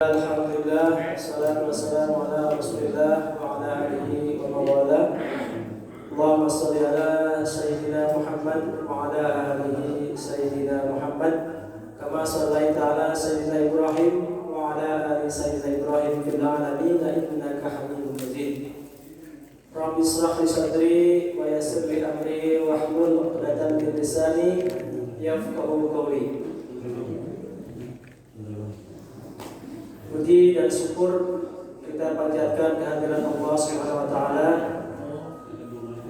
Alhamdulillah, salatu wassalamu ala Rasulillah wa ala alihi wa mawala. Allahumma sholli ala sayyidina Muhammad wa ala alihi sayyidina Muhammad kama shallaita ala sayyidina Ibrahim wa ala ali sayyidina Ibrahim fil alamin innaka Hamidum Majid. Rabbi shrah li sadri wa yassir li amri wahlul 'uqdatam min lisani yafqahu qawli. Puji dan syukur kita panjatkan kehadiran Allah Subhanahu wa taala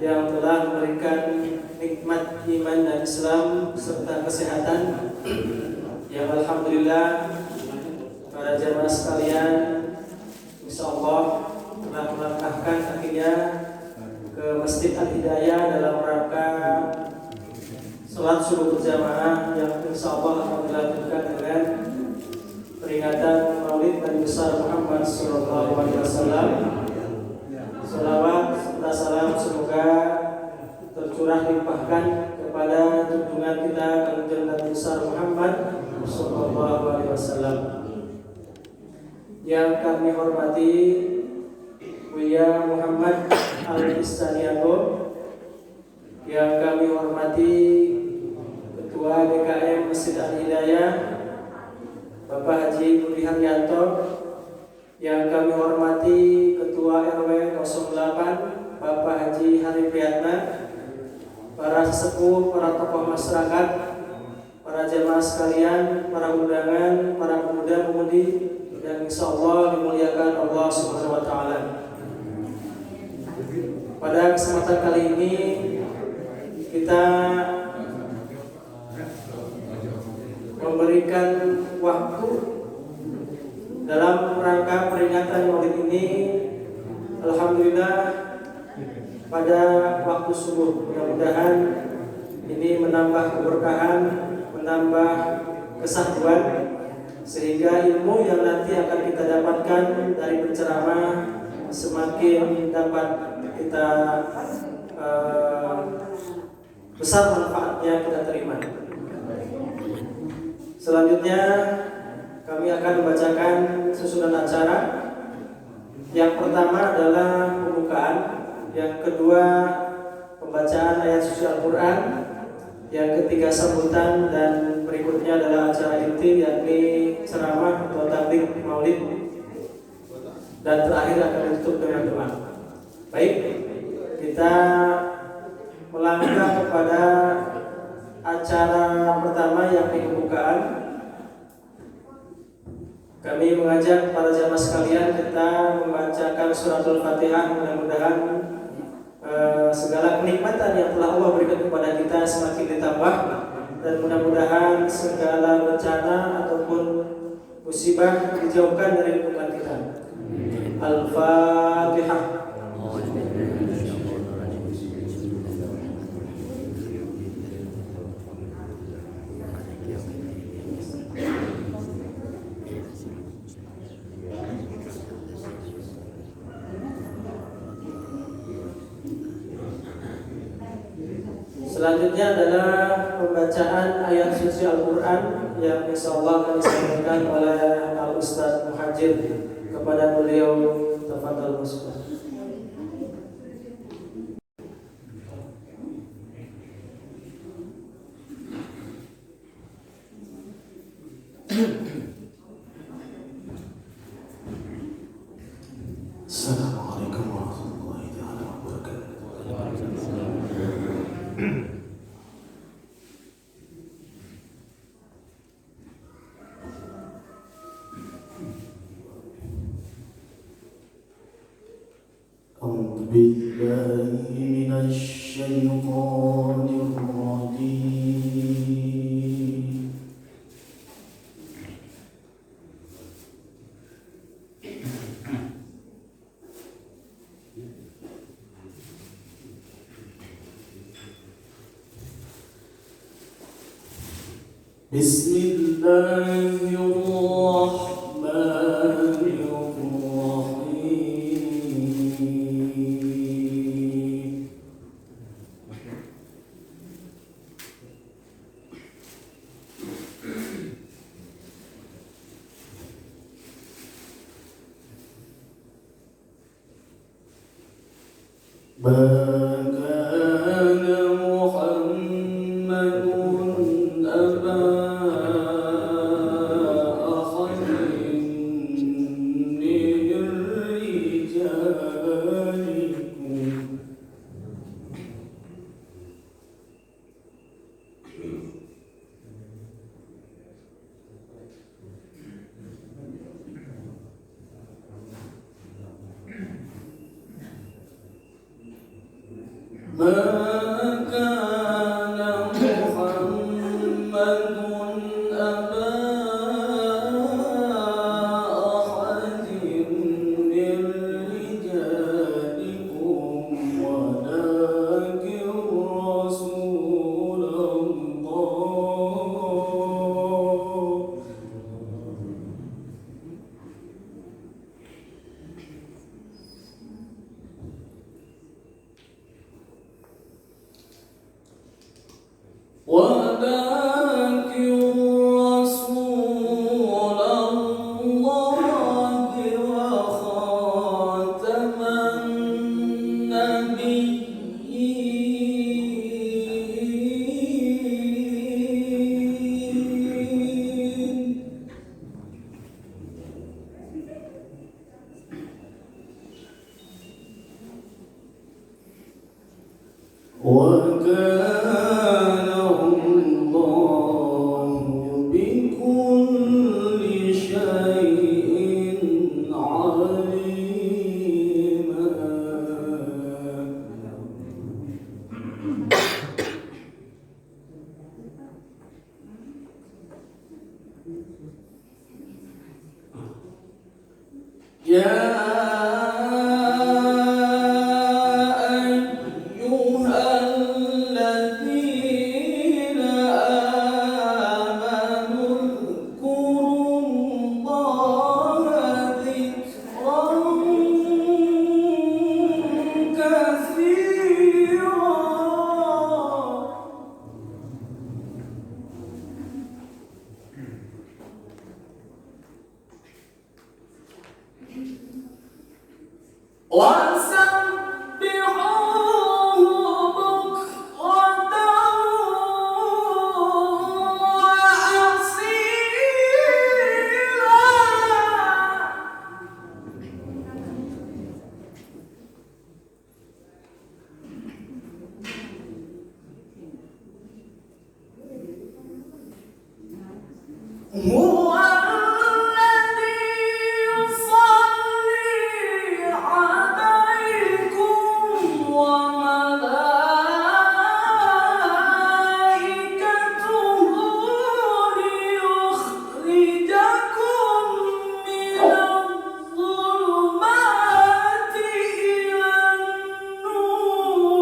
yang telah memberikan nikmat iman dan Islam serta kesehatan yang alhamdulillah para jamaah sekalian insyaallah telah melangkahkan kakinya ke Masjid Al-Hidayah dalam rangka salat subuh berjamaah yang insyaallah akan dilanjutkan dengan peringatan Maulid Nabi besar Muhammad sallallahu alaihi wasallam. Salawat serta salam semoga tercurah limpahkan kepada junjungan kita Kanjeng Nabi besar Muhammad sallallahu alaihi wasallam. Yang kami hormati Buya Muhammad Al-Istaniago, yang kami hormati Ketua DKM Masjid Al-Hidayah Bapak Haji Budi Haryanto, yang kami hormati Ketua RW 08 Bapak Haji Hari Priyatna, para sesepuh, para tokoh masyarakat, para jemaah sekalian, para undangan, para pemuda-pemudi yang insyaallah dimuliakan Allah Subhanahu wa taala. Pada kesempatan kali ini kita memberikan waktu dalam rangka peringatan Maulid ini, alhamdulillah pada waktu subuh. Mudah-mudahan ini menambah keberkahan, menambah kesatuan, sehingga ilmu yang nanti akan kita dapatkan dari berceramah semakin dapat kita besar manfaatnya kita terima. Selanjutnya kami akan membacakan susunan acara. Yang pertama adalah pembukaan, yang kedua pembacaan ayat suci Al-Quran, yang ketiga sambutan, dan berikutnya adalah acara inti yakni ceramah atau tabligh Maulid, dan terakhir akan ditutup dengan doa. Baik, kita melangkah kepada acara pertama yakni pembukaan. Kami mengajak para jamaah sekalian kita membacakan suratul Fatihah. Mudah-mudahan segala kenikmatan yang telah Allah berikan kepada kita semakin ditambah, dan mudah-mudahan segala bencana ataupun musibah dijauhkan dari lingkungan kita. Al-Fatihah. Selanjutnya adalah pembacaan ayat suci Al-Quran yang insyaallah akan disampaikan oleh Al-Ustaz Muhajir. Kepada beliau tafadhal masuk. Assalamualaikum warahmatullahi wabarakatuh. أعوذ بالله من الشيطان الرجيم. بسم الله الرحمن الرحيم. ما كان محمد أبا أحد من رجالكم ما كان محمد أبا أحد من رجالكم ولكن رسول الله وخاتم النبيين وكان الله بكل شيء عليما يا أيها الذين آمنوا اذكروا الله ذكرا كثيرا وسبحوه بكرة وأصيلا هو الذي يصلي عليكم وملائكته ليخرجكم من الظلمات إلى النور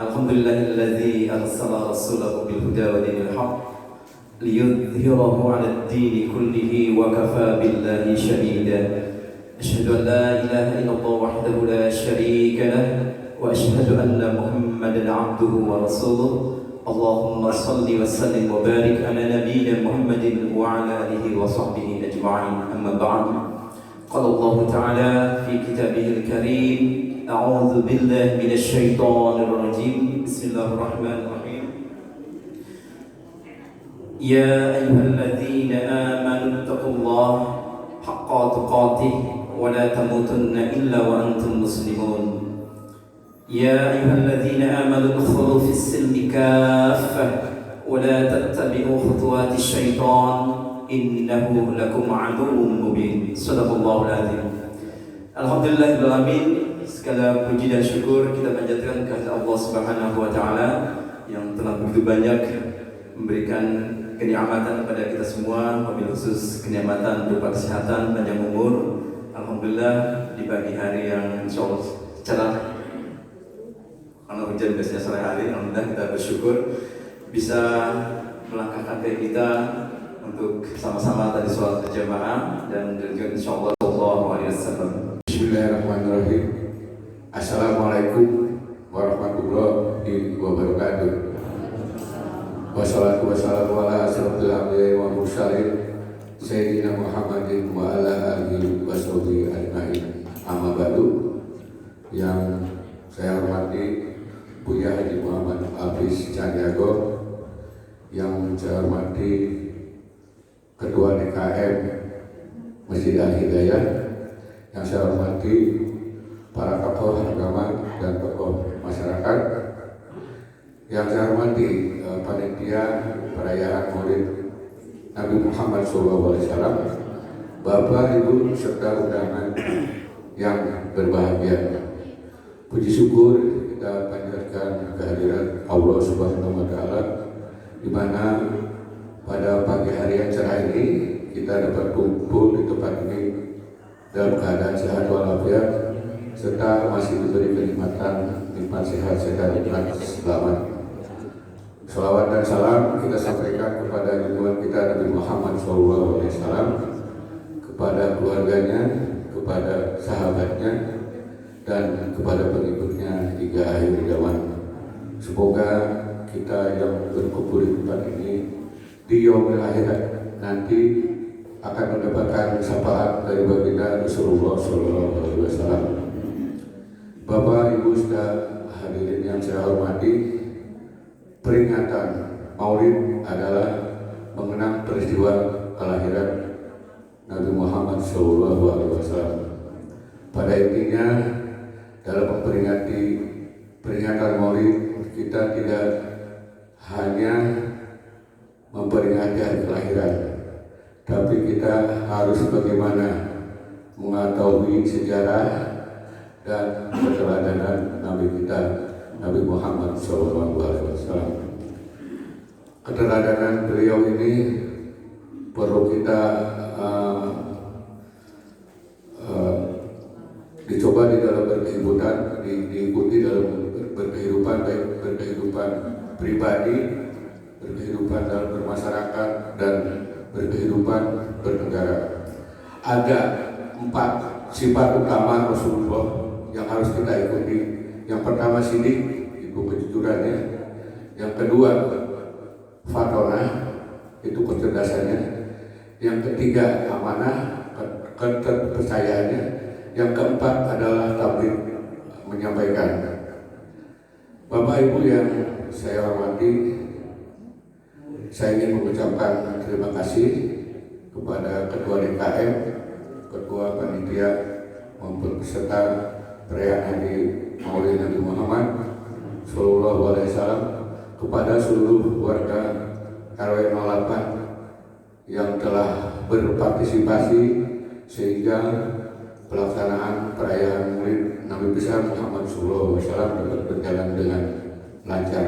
Alhamdulillahilladzi arsala rasulahu bil huda wa dinil haqq liyudhhirahu 'ala ad-din kullihi wa kafa billahi shahida. Asyhadu an la ilaha illallah wahdahu la syarika lah wa asyhadu anna Muhammadan 'abduhu wa rasuluh. Allahumma shalli wa sallim wa barik ala nabiyyina Muhammadin wa 'ala alihi wa sahbihi ajma'in. Amma ba'd. Qala Allah ta'ala fi kitabihil karim, a'udzu billahi minasy syaithanir rajim. Bismillahirrahmanirrahim. Ya ayyuhalladzina amanu taqullaha haqqa tuqatih wa la tamutunna illa wa antum muslimun. Ya ayyuhalladzina amanu udkhulu fis-silmi kaffah wa la tattabi'u khutuwati syaitan innahu lakum aduwwun mubin. Shadaqallahul azim. Alhamdulillahirabbil alamin. Segala puji dan syukur kita panjatkan kepada Allah Subhanahu wa taala yang telah begitu banyak memberikan kenikmatan kepada kita semua, wabil khusus kenikmatan berupa kesehatan, panjang umur. Alhamdulillah di pagi hari yang insyaallah cerah, karena hujan biasanya sore hari, alhamdulillah kita bersyukur bisa melangkahkan kaki kita untuk sama-sama tadi sholat berjamaah dan juga insyaallah sallallahu alaihi wasallam. Bismillahirrahmanirrahim. Assalamualaikum warahmatullahi wabarakatuh. Wassalatu wassalamu ala asyrafil anbiya'i wal mursalin sayyidina Muhammadin wa ala alihi washabihi ajmain. Amma ba'du. Yang saya hormati Buya Haji Muhammad Hafiz Caniago, yang saya hormati Ketua DKM Masjid Al-Hidayah, yang saya hormati para tokoh agama dan tokoh masyarakat, yang saya hormati panitia perayaan Maulid Nabi Muhammad SAW, Bapak, Ibu, serta undangan yang berbahagia. Puji syukur kita panjatkan kehadiran Allah Subhanahu wa taala, di mana pada pagi hari yang cerah ini kita dapat kumpul di tempat ini dalam keadaan sehat walafiat, serta masih diberi kenikmatan nikmat sehat serta nikmat selamat. Salawat dan salam kita sampaikan kepada junjungan kita Nabi Muhammad SAW, kepada keluarganya, kepada sahabatnya, dan kepada pengikutnya hingga akhir zaman. Semoga kita yang berkumpul di tempat ini di yaumil akhirat nanti akan mendapatkan syafaat dari baginda Rasulullah SAW. Bapak, Ibu, sudah hadirin yang saya hormati, peringatan Maulid adalah mengenang peristiwa kelahiran Nabi Muhammad SAW. Pada intinya dalam memperingati peringatan Maulid kita tidak hanya memperingati hari kelahiran, tapi kita harus bagaimana mengetahui sejarah dan keteladanan Nabi kita, Nabi Muhammad SAW. Keteladanan beliau ini perlu kita dicoba di dalam berkehidupan, diikuti dalam berkehidupan, baik berkehidupan pribadi, berkehidupan dalam bermasyarakat, dan berkehidupan bernegara. Ada 4 sifat utama Rasulullah yang harus kita ikuti. Yang pertama sidik, itu kejujurannya. Yang kedua fatonah, itu kecerdasannya. Yang ketiga amanah, kepercayaannya. Yang keempat adalah tabligh, menyampaikan. Bapak Ibu yang saya hormati, saya ingin mengucapkan terima kasih kepada Ketua DKM, Ketua Panitia maupun peserta perayaan Hari Maulid Nabi Muhammad Sallallahu Alaihi Wasallam, kepada seluruh warga RW 08 yang telah berpartisipasi sehingga pelaksanaan perayaan Maulid Nabi besar Muhammad Sallallahu Alaihi Wasallam dapat berjalan dengan lancar.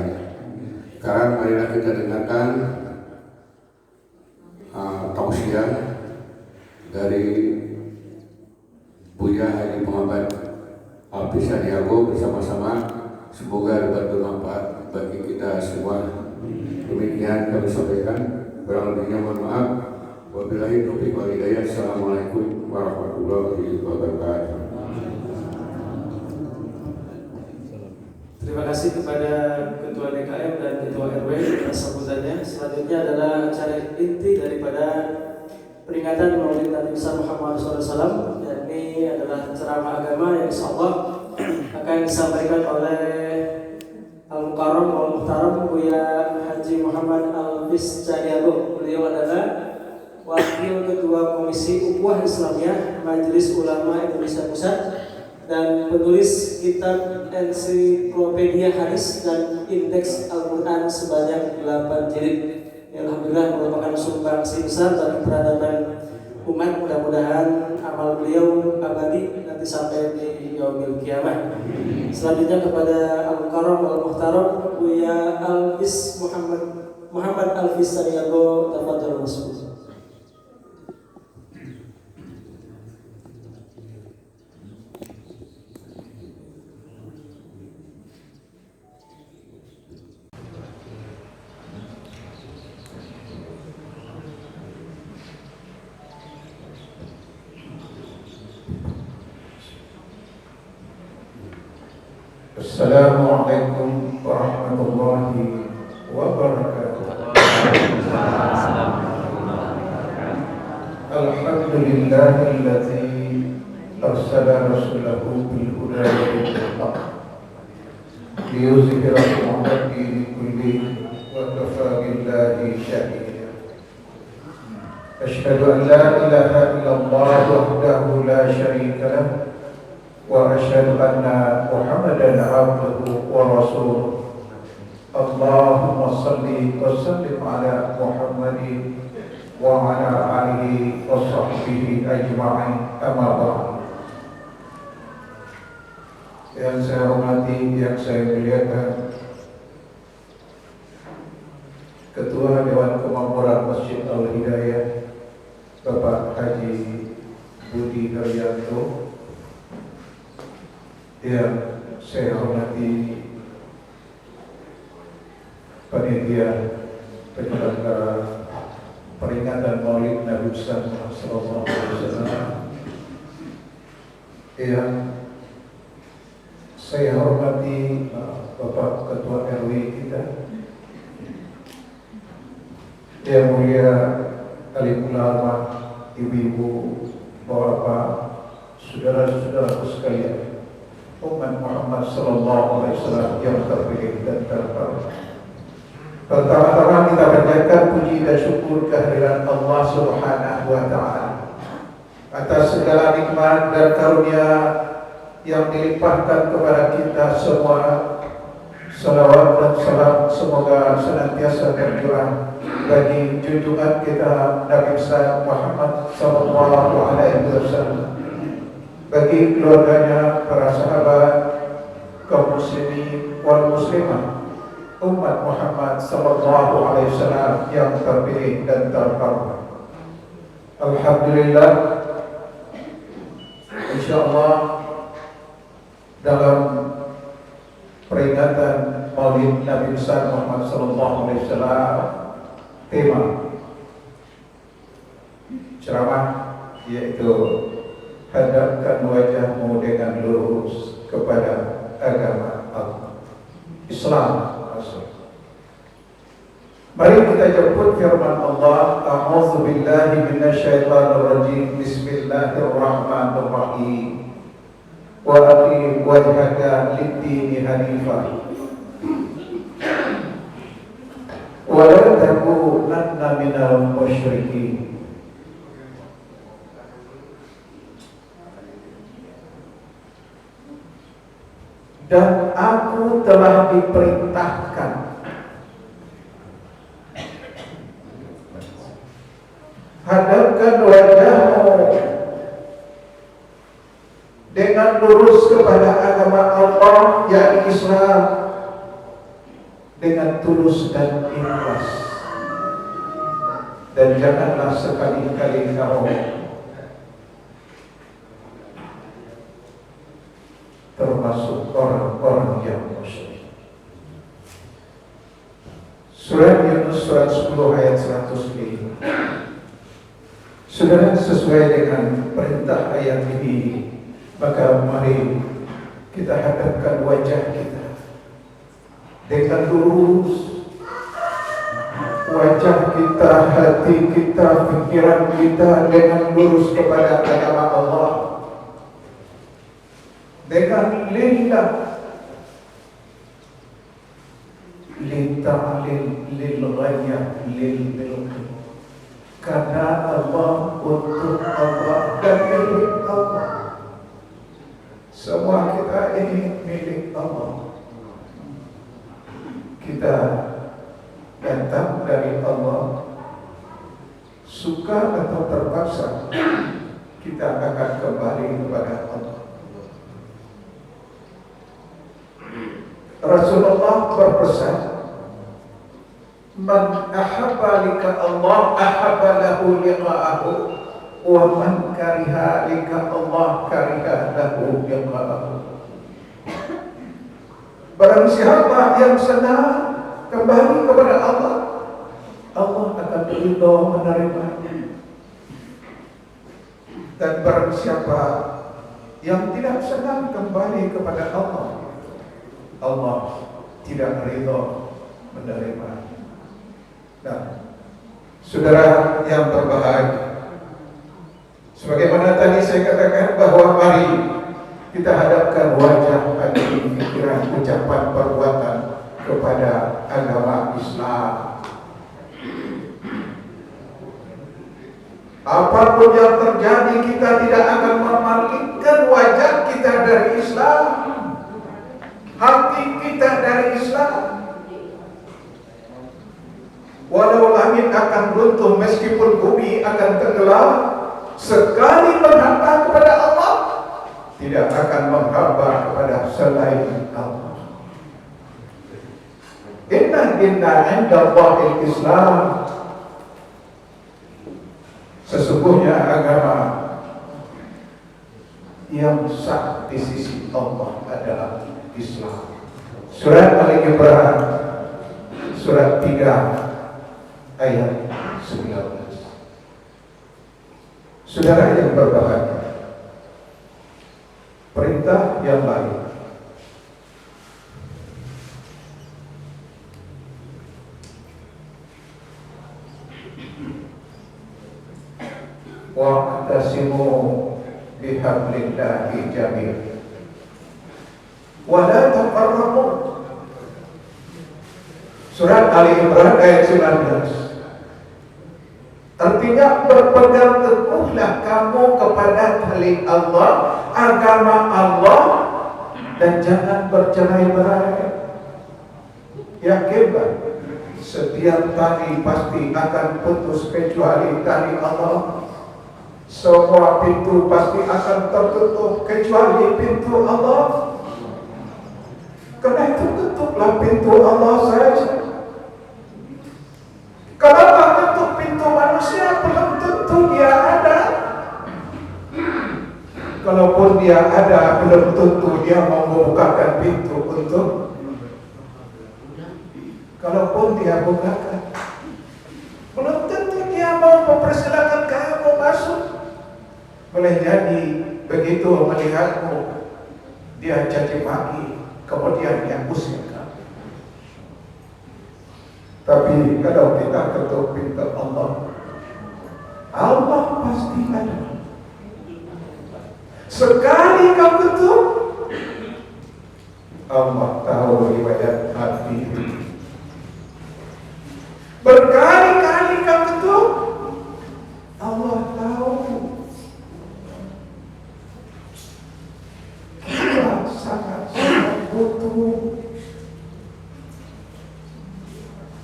Sekarang marilah kita dengarkan tausiah dari Buya Haji Muhammad Hafiz Santiago bersama-sama. Semoga dapat bermanfaat bagi kita semua. Demikian kami sampaikan. Kurang lebihnya mohon maaf. Wabillahi taufiq wal hidayah. Assalamualaikum warahmatullahi wabarakatuh. Terima kasih kepada Ketua DKM dan Ketua RW atas sambutannya. Selanjutnya adalah acara inti daripada peringatan Maulid Nabi besar Muhammad SAW, yakni adalah ceramah agama yang insyaallah akan disampaikan oleh Al-Mukarram wal Muhtaram Buya Haji Muhammad Al-Hafiz Santiago. Beliau adalah Wakil Ketua Komisi Ukhuwah Islamiyah Majelis Ulama Indonesia Pusat dan penulis kitab Ensiklopedia Hadis dan Indeks Al-Quran sebanyak 8 jilid. Alhamdulillah merupakan sumbangsi besar bagi peradaban umat. Mudah-mudahan amal beliau abadi nanti sampai di yaumil kiamah. Selanjutnya kepada Al-Mukarram wal Muhtaram Buya Al-Hafiz Muhammad Al-Hafiz Santiago, tafadhol masuk. Assalamualaikum warahmatullahi wabarakatuh. Alhamdulillahilladzi arsala rasulahu bil huda wa dinil haqq liyuzhirahu 'ala dini kulli wa kafa billahi shahida. Asyhadu an la ilaha illallah wahdahu la syarika lahu wa asyhadu anna Muhammadan abduhu wa rasuluh. Allahumma salli wa sallim ala Muhammadin wa ala alihi wa sahbihi ajma'in, amma ba'd. Yang saya hormati, yang saya muliakan Ketua Dewan Kemakmuran Masjid Al-Hidayah Bapak Haji Budi Haryanto, yang saya hormati panitia penyelenggara peringatan Maulid Nabi besar Sallallahu Alaihi Wasallam, yang saya hormati Bapak Ketua RW kita, yang mulia alim ulama, ibu-ibu, bapak-bapak, saudara-saudaraku sekalian, umat Muhammad Sallallahu Alaihi Wasallam yang terpilih dan terhormat. Pertama-tama kita panjatkan puji dan syukur kehadiran Allah Subhanahu wa Ta'ala atas segala nikmat dan karunia yang dilimpahkan kepada kita semua. Salawat dan salam semoga senantiasa tercurah bagi junjungan kita Nabi besar Muhammad sallallahu alaihi wasallam, bagi keluarganya, para sahabat, kaum muslimin wal muslimah, umat Muhammad sallallahu alaihi wasallam yang terpilih dan terhormat. Alhamdulillah, insyaallah dalam peringatan Maulid Nabi besar Muhammad sallallahu alaihi wasallam, tema ceramah yaitu hadapkan wajahmu dengan lurus kepada agama Allah, Islam. Mari kita jemput firman Allah. A'udzu billahi minasyaitonir rajim. Bismillahirrahmanirrahim. Wa aqim wajhaka lid-dini hanifah wa la takunanna minal musyrikin. Dan aku telah diperintahkan hadapkan wajahmu dengan lurus kepada agama Allah, yakni Islam, dengan tulus dan ikhlas. Dan janganlah sekali-kali kamu termasuk orang-orang yang musyrik. Surat Yunus surat 10 ayat 105. Saudara, sesuai dengan perintah ayat ini, maka mari kita hadapkan wajah kita dengan lurus. Wajah kita, hati kita, pikiran kita dengan lurus kepada agama Allah, dengan lillah, lita'lil, lil ghayah, lil milk, karena Allah, untuk Allah, dan milik Allah. Semua kita ini milik Allah. Kita datang dari Allah, suka atau terpaksa kita akan kembali kepada Allah. Rasulullah berpesan, man ahabba lika Allah ahabba lahu liqa'ahu, wa man kariha lika Allah kariha lahu liqa'ahu. Barang siapa yang senang kembali kepada Allah, Allah akan ridho menerimanya. Dan barang siapa yang tidak senang kembali kepada Allah, Allah tidak ridho menerimanya. Nah, saudara yang berbahagia, sebagaimana tadi saya katakan bahwa mari kita hadapkan wajah, hati, pikiran, ucapan, perbuatan kepada agama Islam. Apapun yang terjadi, kita tidak akan memalingkan wajah kita dari Islam, hati kita dari Islam. Walau langit akan runtuh, meskipun bumi akan tenggelam, sekali menghamba kepada Allah, tidak akan menghamba kepada selain Allah. Inna indallahil Islam. Sesungguhnya agama yang sah di sisi Allah adalah Islam. Surat Al-Imran surat 3 ayat 19. Saudara yang berbahagia, perintah yang lain wa'tasimu bihablillahi jami'an wa la tafarraqu. Surat Ali Imran ayat 19. Artinya berpegang teguhlah kamu kepada tali Allah, agama Allah, dan jangan bercerai-berai. Yakinlah setiap tali pasti akan putus kecuali tali Allah. Semua pintu pasti akan tertutup kecuali pintu Allah. Karena itu tutuplah pintu Allah saja. Kalau tak tutup pintu manusia, belum tentu dia ada. Kalaupun dia ada, belum tentu dia mau membukakan pintu untuk. Kalaupun dia bukakan, belum tentu dia mau mempersilakan kamu masuk. Boleh jadi begitu melihatmu, dia caci maki, kemudian dia usir kamu. Tapi kalau kita ketuk pintu Allah, Allah pasti ada. Sekali kau ketuk, Allah tahu riwayat hati. Berkali-kali kau ketuk, Allah tahu. Kita sangat butuh.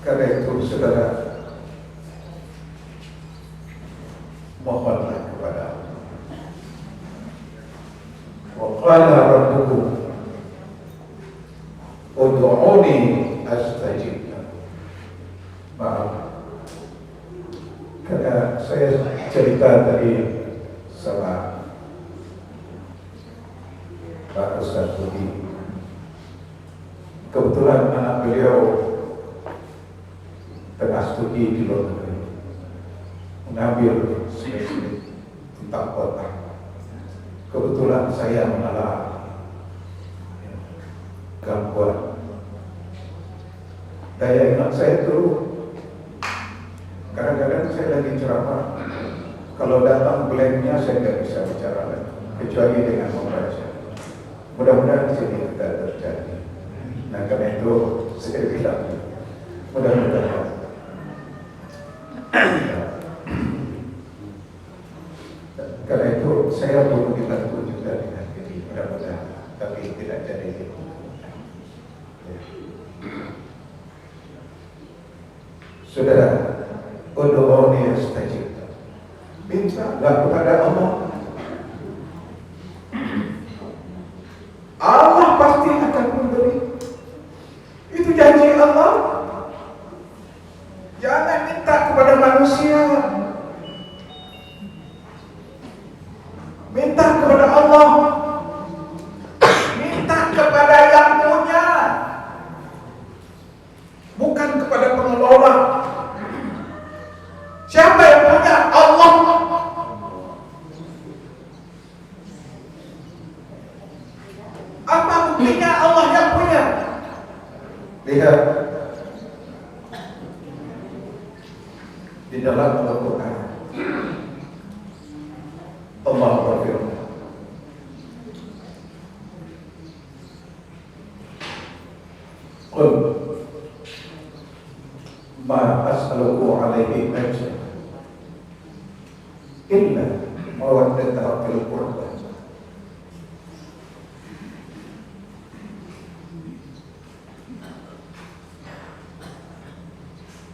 Karena itu saudara, mohonlah kepada Allah. Wa qala rabbukum ud'uni astajib lakum. Maaf, karena saya cerita tadi sama Pak Ustaz Budi. Kebetulan anak beliau tengah studi di luar negeri, mengambil studi tentang kota. Kebetulan saya mengalami gangguan daya ingat saya turun. Kadang-kadang saya lagi ceramah, kalau datang blanknya saya tidak bisa bicara lagi, kecuali dengan membaca. Mudah-mudahan di sini tidak terjadi. Nah, karena itu saya bilang mudah-mudahan. Karena itu saya perlu dibantu juga dengan ini, mudah-mudahan, tapi tidak jadi. Saudara, ud'uni astajib. Mintalah kepada Allah. Allah pasti akan memberi. Itu janji Allah. Jangan minta kepada manusia. Minta kepada Allah. Minta kepada yang punya, bukan kepada pengelola. Siapa yang punya? Allah. Apa buktinya Allah yang punya? Lihat di dalam Al-Quran, Allah berfirman, Qul ma as'aluku alaihi ajran illa mawaddata fil qurba.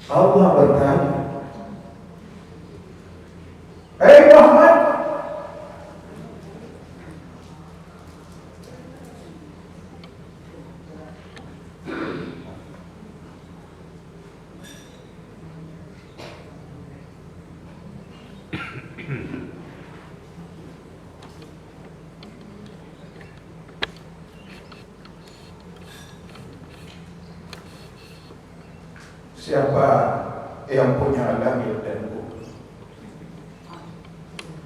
Allah bertanya, "Hei Muhammad, siapa yang punya langit dan bumi?"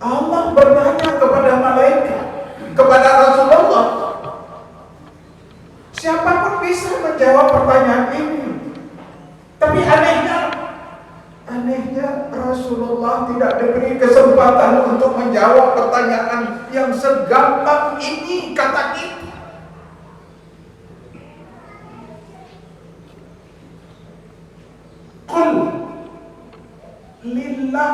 Allah bertanya kepada malaikat, kepada Rasulullah. Siapapun bisa menjawab pertanyaan ini. Tapi anehnya Rasulullah tidak diberi kesempatan untuk menjawab pertanyaan yang segampang ini, kata kita. Qul lillah.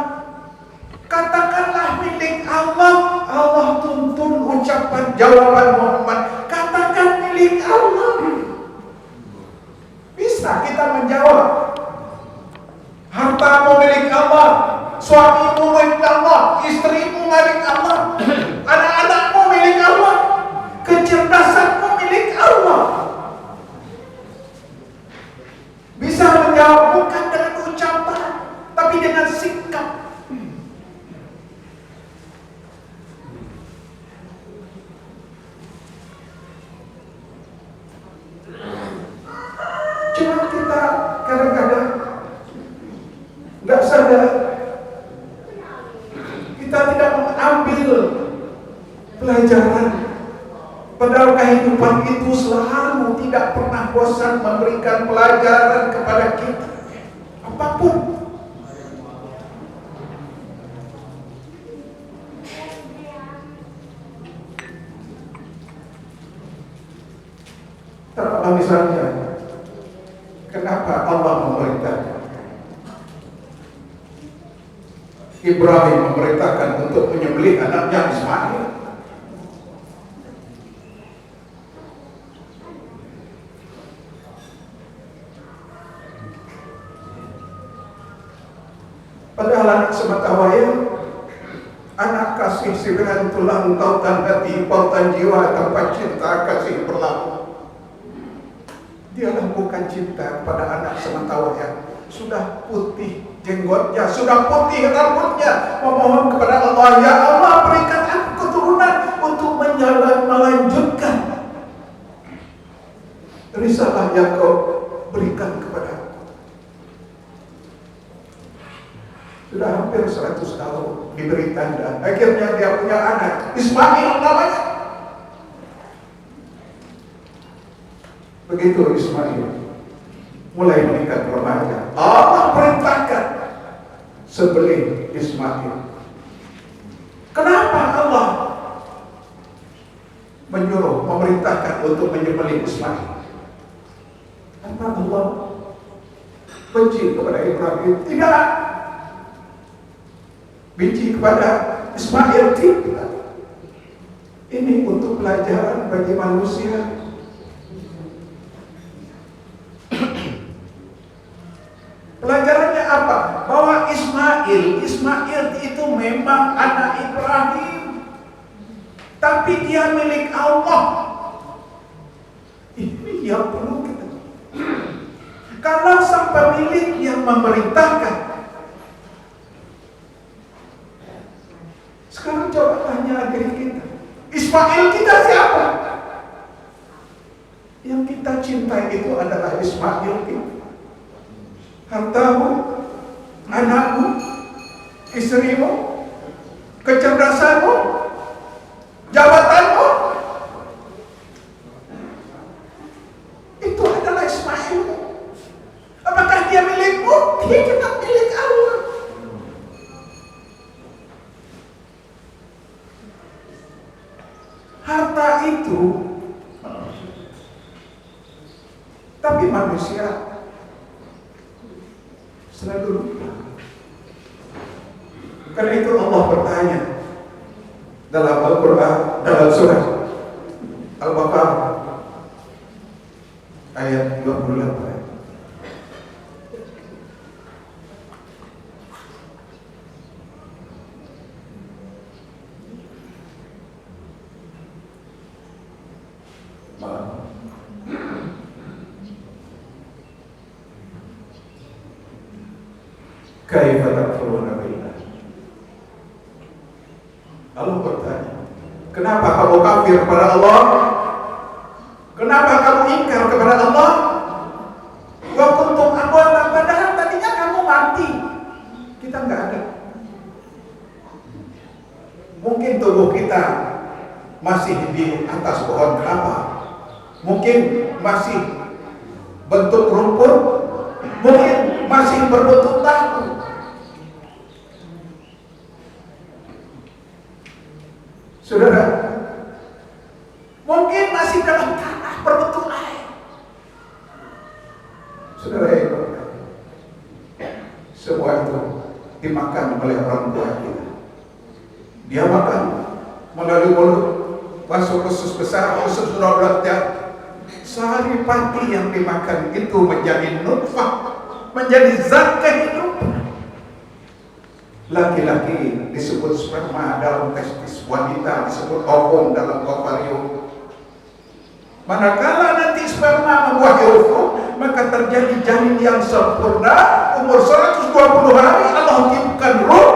Katakanlah milik Allah. Allah tuntun ucapan jawaban Muhammad. Katakan milik Allah. Bisa kita menjawab. Hartamu milik Allah, suamimu milik Allah, istrimu milik Allah, anak-anakmu milik Allah, kecerdasanmu milik Allah. Bisa menjawab bukan dengan ucapan, tapi dengan sikap. Cuma kita kadang-kadang nggak sadar, kita tidak mengambil pelajaran. Padahal kehidupan itu selalu tidak pernah bosan memberikan pelajaran kepada kita. Apapun. Taruhlah misalnya, kenapa Allah memerintahkan Ibrahim memerintahkan untuk menyembelih anaknya Ismail? Padahal anak sematawayang, anak kasih sibiran tulang tautan hati, pautan jiwa, tempat cinta kasih berlaku. Dialah bukan cinta kepada anak sematawayang. Sudah putih jenggotnya, sudah putih rambutnya, memohon kepada Allah, ya Allah berikan aku keturunan untuk melanjutkan risalah yang kau berikan kepada aku. Sudah hampir 100 tahun diberi tanda. Akhirnya dia punya anak, Ismail namanya. Begitu Ismail mulai meningkat remaja, Allah perintahkan sembelih Ismail. Kenapa Allah menyuruh, memerintahkan untuk menyembelih Ismail? Apa Allah benci kepada Ibrahim? Tidak. Benci kepada Ismail? Tidak. Ini untuk pelajaran bagi manusia. Pelajarannya apa? Bahwa Ismail itu memang anak Ibrahim, tapi dia milik Allah. Ini yang perlu kita. Kalau sang pemilik yang memerintahkan, sekarang coba tanya diri kita, Ismail kita siapa? Yang kita cintai itu adalah Ismail kita. Hartamu, anakmu, istrimu, kecerdasanmu, jabatanmu, itu adalah Ismailmu. Apakah dia milikmu? Dia juga milik Allah. Harta itu, tapi manusia selalu lupa. Karena itu Allah bertanya dalam Al-Quran, dalam surah Al-Baqarah ayat 28. Kaifa takfuruna billah. Allah bertanya, kenapa kamu kafir kepada Allah? Kenapa kamu ingkar kepada Allah? Wa kuntum amwatan, padahal tadinya kamu mati. Kita nggak ada. Mungkin tubuh kita masih di atas pohon kelapa, mungkin masih bentuk rumput, mungkin masih berbentuk tahu. Saudara, mungkin masih dalam tanah berbentuk air. Saudara, semua itu dimakan oleh orang tua kita. Dia makan melalui mulut, masuk usus besar, usus rodotnya. Sari pati yang dimakan itu menjadi nutfah, menjadi zat kehidupan. Laki-laki disebut sperma dalam testis, wanita disebut ovum dalam ovarium. Manakala nanti sperma membuah ovum, maka terjadi janin yang sempurna. Umur 120 hari Allah tiupkan ruh.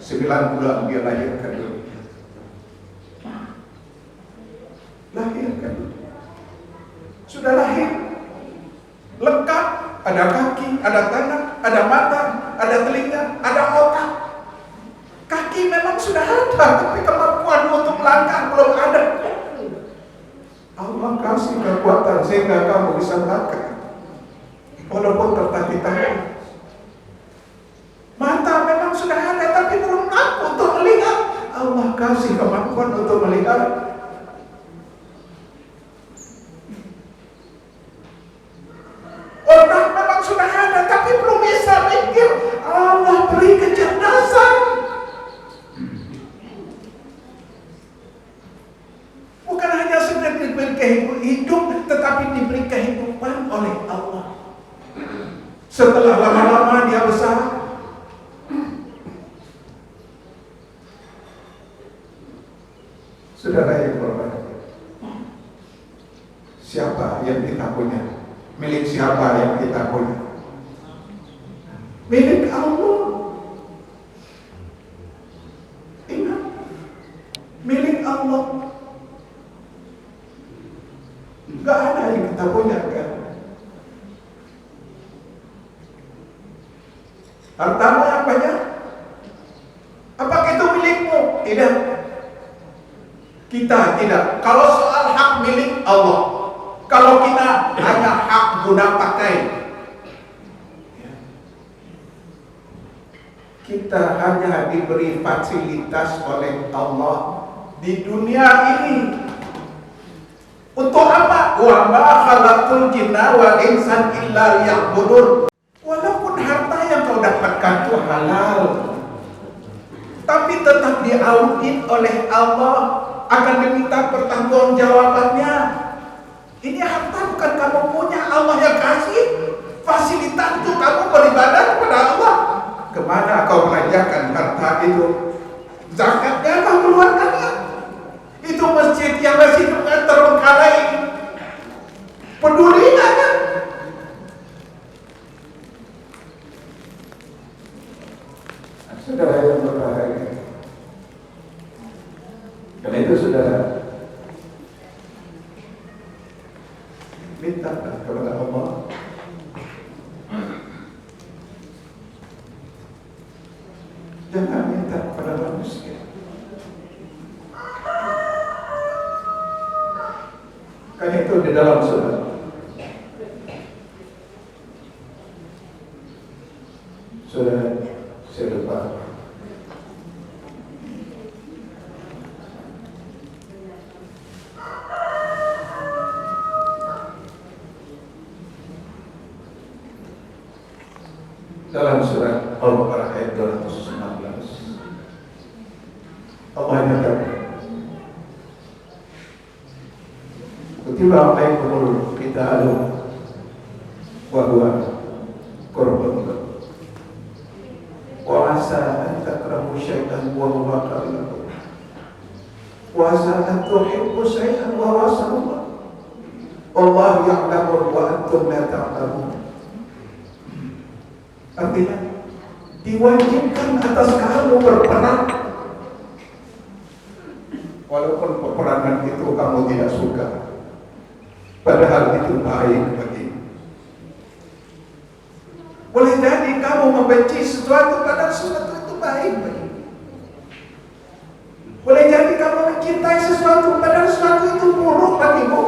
9 bulan dia lahirkan dunia. Lahirkan dunia. Sudah lahir, lengkap, ada kaki, ada tangan, ada mata, ada telinga, ada otak. Kaki memang sudah ada, tapi kemampuan untuk melangkah belum ada. Allah kasih kekuatan sehingga kamu bisa melangkah, walaupun tertati-tati. Mata memang sudah ada, tapi belum mampu untuk melihat. Allah kasih kemampuan untuk melihat. Otak memang sudah ada, tapi belum bisa mikir. Allah beri kecerdasan. Bukan hanya sekedar diberi hidup, tetapi diberi kehidupan oleh Allah. Setelah lama-lama dia besar, saudara yang berbahagia, siapa yang kita punya? Milik siapa yang kita punya? Milik Allah. Ingat, milik Allah. Enggak ada yang kita punya, kan? Hartamu yang banyak, apakah itu milikmu? Tidak. Kita tidak. Kalau soal hak milik Allah, kalau kita hanya hak guna pakai, kita hanya diberi fasilitas oleh Allah di dunia ini. Untuk apa? Wa ma khalaqtul jinna wal insa illa liya'budun. Walaupun harta yang kau dapatkan itu halal, tapi tetap diaudit oleh Allah, akan diminta pertanggungjawabannya. Ini harta bukan kamu punya, Allah yang kasih. Fasilitas untuk kamu beribadah kepada Allah. Kemana kau belanjakan harta itu? Zakatnya kau keluarkannya. Itu masjid yang masih terbengkalai, peduli nggak kan? Saudara yang berbahagia, karena itu saudara, mintalah kepada Allah jangan minta kepada manusia. Karena itu di dalam surat saya lupa. Dalam surat Al-Baqarah ayat 216 Allah nyatakan, kutiba alaikumul qitalu wa huwa kurhun lakum wa asa an takrahu syai'an wa huwa khairun lakum wa asa an tuhibbu syai'an wa huwa sharrun lakum wallahu ya'lamu wa antum la ta'lamun. Artinya diwajibkan atas kamu berperang, walaupun peperangan itu kamu tidak suka, padahal itu baik bagimu. Boleh jadi kamu membenci sesuatu, padahal sesuatu itu baik bagimu. Boleh jadi kamu mencintai sesuatu, padahal sesuatu itu buruk bagimu.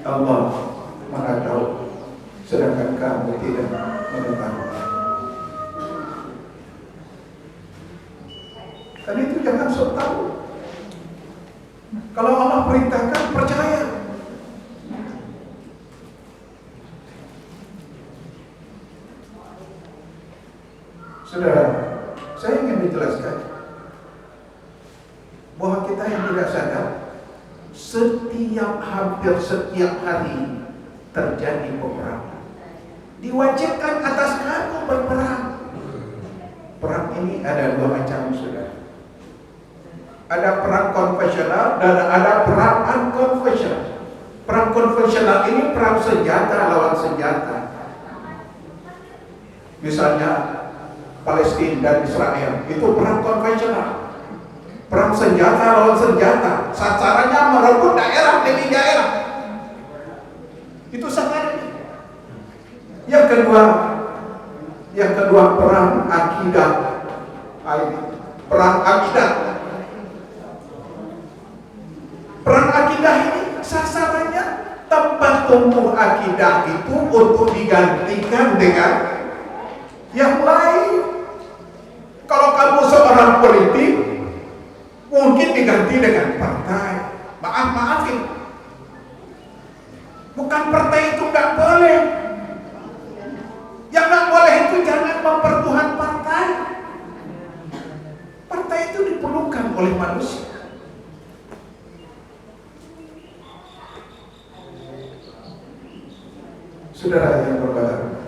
Allah Maha Tahu, sedangkan kamu tidak mengetahui. Karena itu jangan sok tahu. Kalau Allah perintahkan, percaya. Saudara, saya ingin menjelaskan bahwa kita yang tidak sadar, hampir setiap hari terjadi peperangan. Diwajibkan atas kamu berperang. Perang ini ada dua macam, saudara. Ada perang konvensional dan ada perang unkonvensional. Perang konvensional ini perang senjata lawan senjata. Misalnya Palestina dan Israel, itu perang konvensional. Perang senjata lawan senjata, sasarannya merebut daerah demi daerah. Itu sasarannya. Yang kedua perang akidah. Perang akidah. Perang akidah ini sasarannya tempat tumbuh akidah itu untuk digantikan dengan yang lain. Kalau kamu seorang politik, mungkin diganti dengan partai. Maafin. Bukan partai itu nggak boleh. Yang nggak boleh itu jangan mempertuhan partai. Partai itu diperlukan oleh manusia. Saudara yang berbahagia.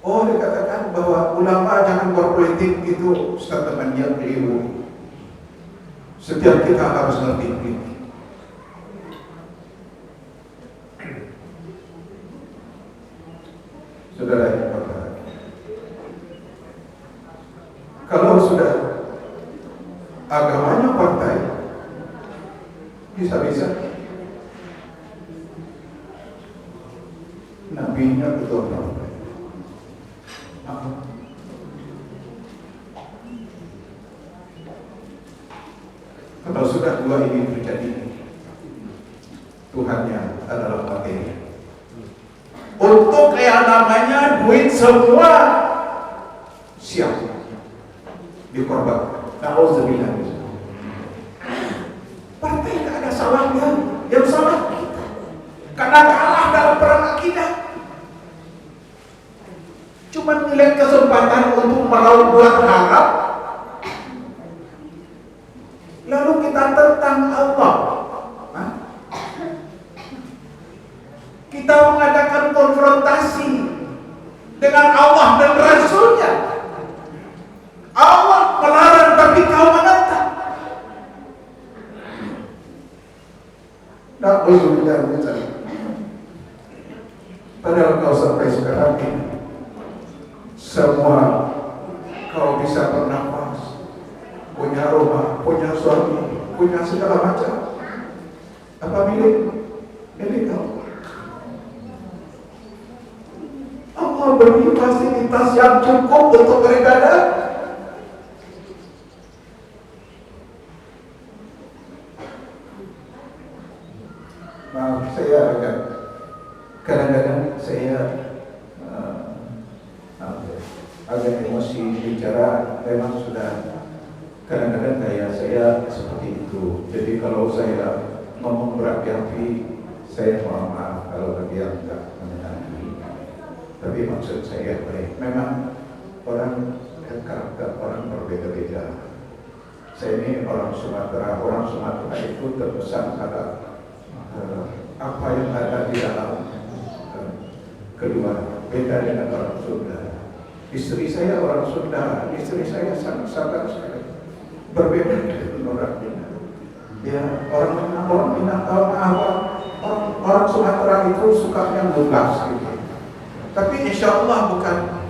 Oh, dikatakan bahwa ulama jangan berpolitik, itu statementnya keliru. Setiap kita harus ngerti politik. Saudara yang berbahagia. Kalau sudah agamanya partai, bisa-bisa nabinya betul partai. Kalau sudah dua ini terjadi, Tuhannya adalah materi. Untuk yang namanya duit semua siap dikorbankan. Nauzubillah. Partai tidak ada salahnya, yang salah kita karena kalah dalam perang akidah. Cuma melihat kesempatan untuk meraup buat harap, lalu kita tentang Allah. Kita mengadakan konfrontasi dengan Allah dan Rasulnya. Allah melarang tapi kau menentang. Padahal kau sampai sekarang ini semua kau bisa bernafas, punya rumah, punya suami, punya segala macam. Apa milik kau? Allah beri fasilitas yang cukup untuk beribadah. Maaf, saya kadang-kadang saya agak emosi bicara. Memang sudah kadang-kadang kayak saya seperti itu. Jadi kalau saya ngomong berapi-api, saya mohon maaf kalau bagi yang tidak menyenangi. Tapi maksud saya baik. Memang orang karakter orang berbeda-beda. Saya ini orang Sumatera. Orang Sumatera itu terbesar pada apa yang ada di dalam. Kedua, beda dengan orang Sunda. Istri saya orang Sunda. Istri saya sangat sabar sekali. Berbeda dengan orang Minang. Ya, orang Sumatera itu sukanya lugas gitu. Tapi insya Allah bukan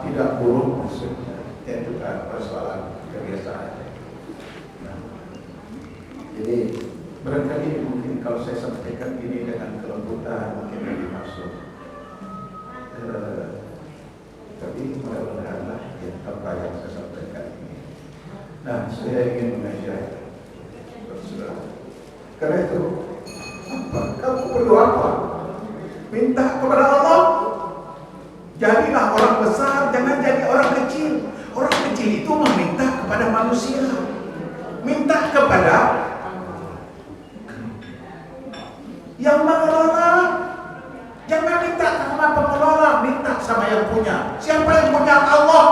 tidak buruk maksudnya. Itu kan persoalan kebiasaan. Jadi barangkali mungkin kalau saya sampaikan ini dengan kelembutan mungkin lebih masuk. Tapi mudah-mudahan apa yang saya sampaikan ini. Nah, saya ingin mengajak saudara. Karena itu apa? Kamu perlu apa? Minta kepada Allah. Jadilah orang besar, jangan jadi orang kecil. Orang kecil itu meminta kepada manusia. Minta kepada yang mengelola. Jangan minta minta sama yang punya. Siapa yang punya? Allah.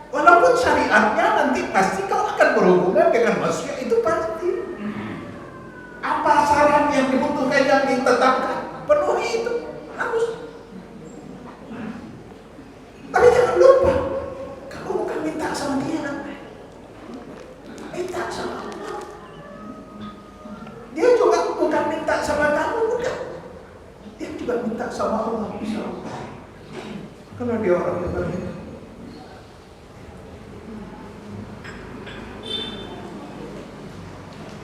Walaupun syariatnya nanti pasti kau akan berhubungan dengan manusia, itu pasti. Apa syarat yang dibutuhkan, yang ditetapkan, penuhi itu harus. Tapi jangan lupa, kamu bukan minta sama dia, minta sama Allah. Dia juga bukan minta sama kamu, bukan. Dia juga minta sama Allah, insya Allah. Karena dia orang yang berbeda.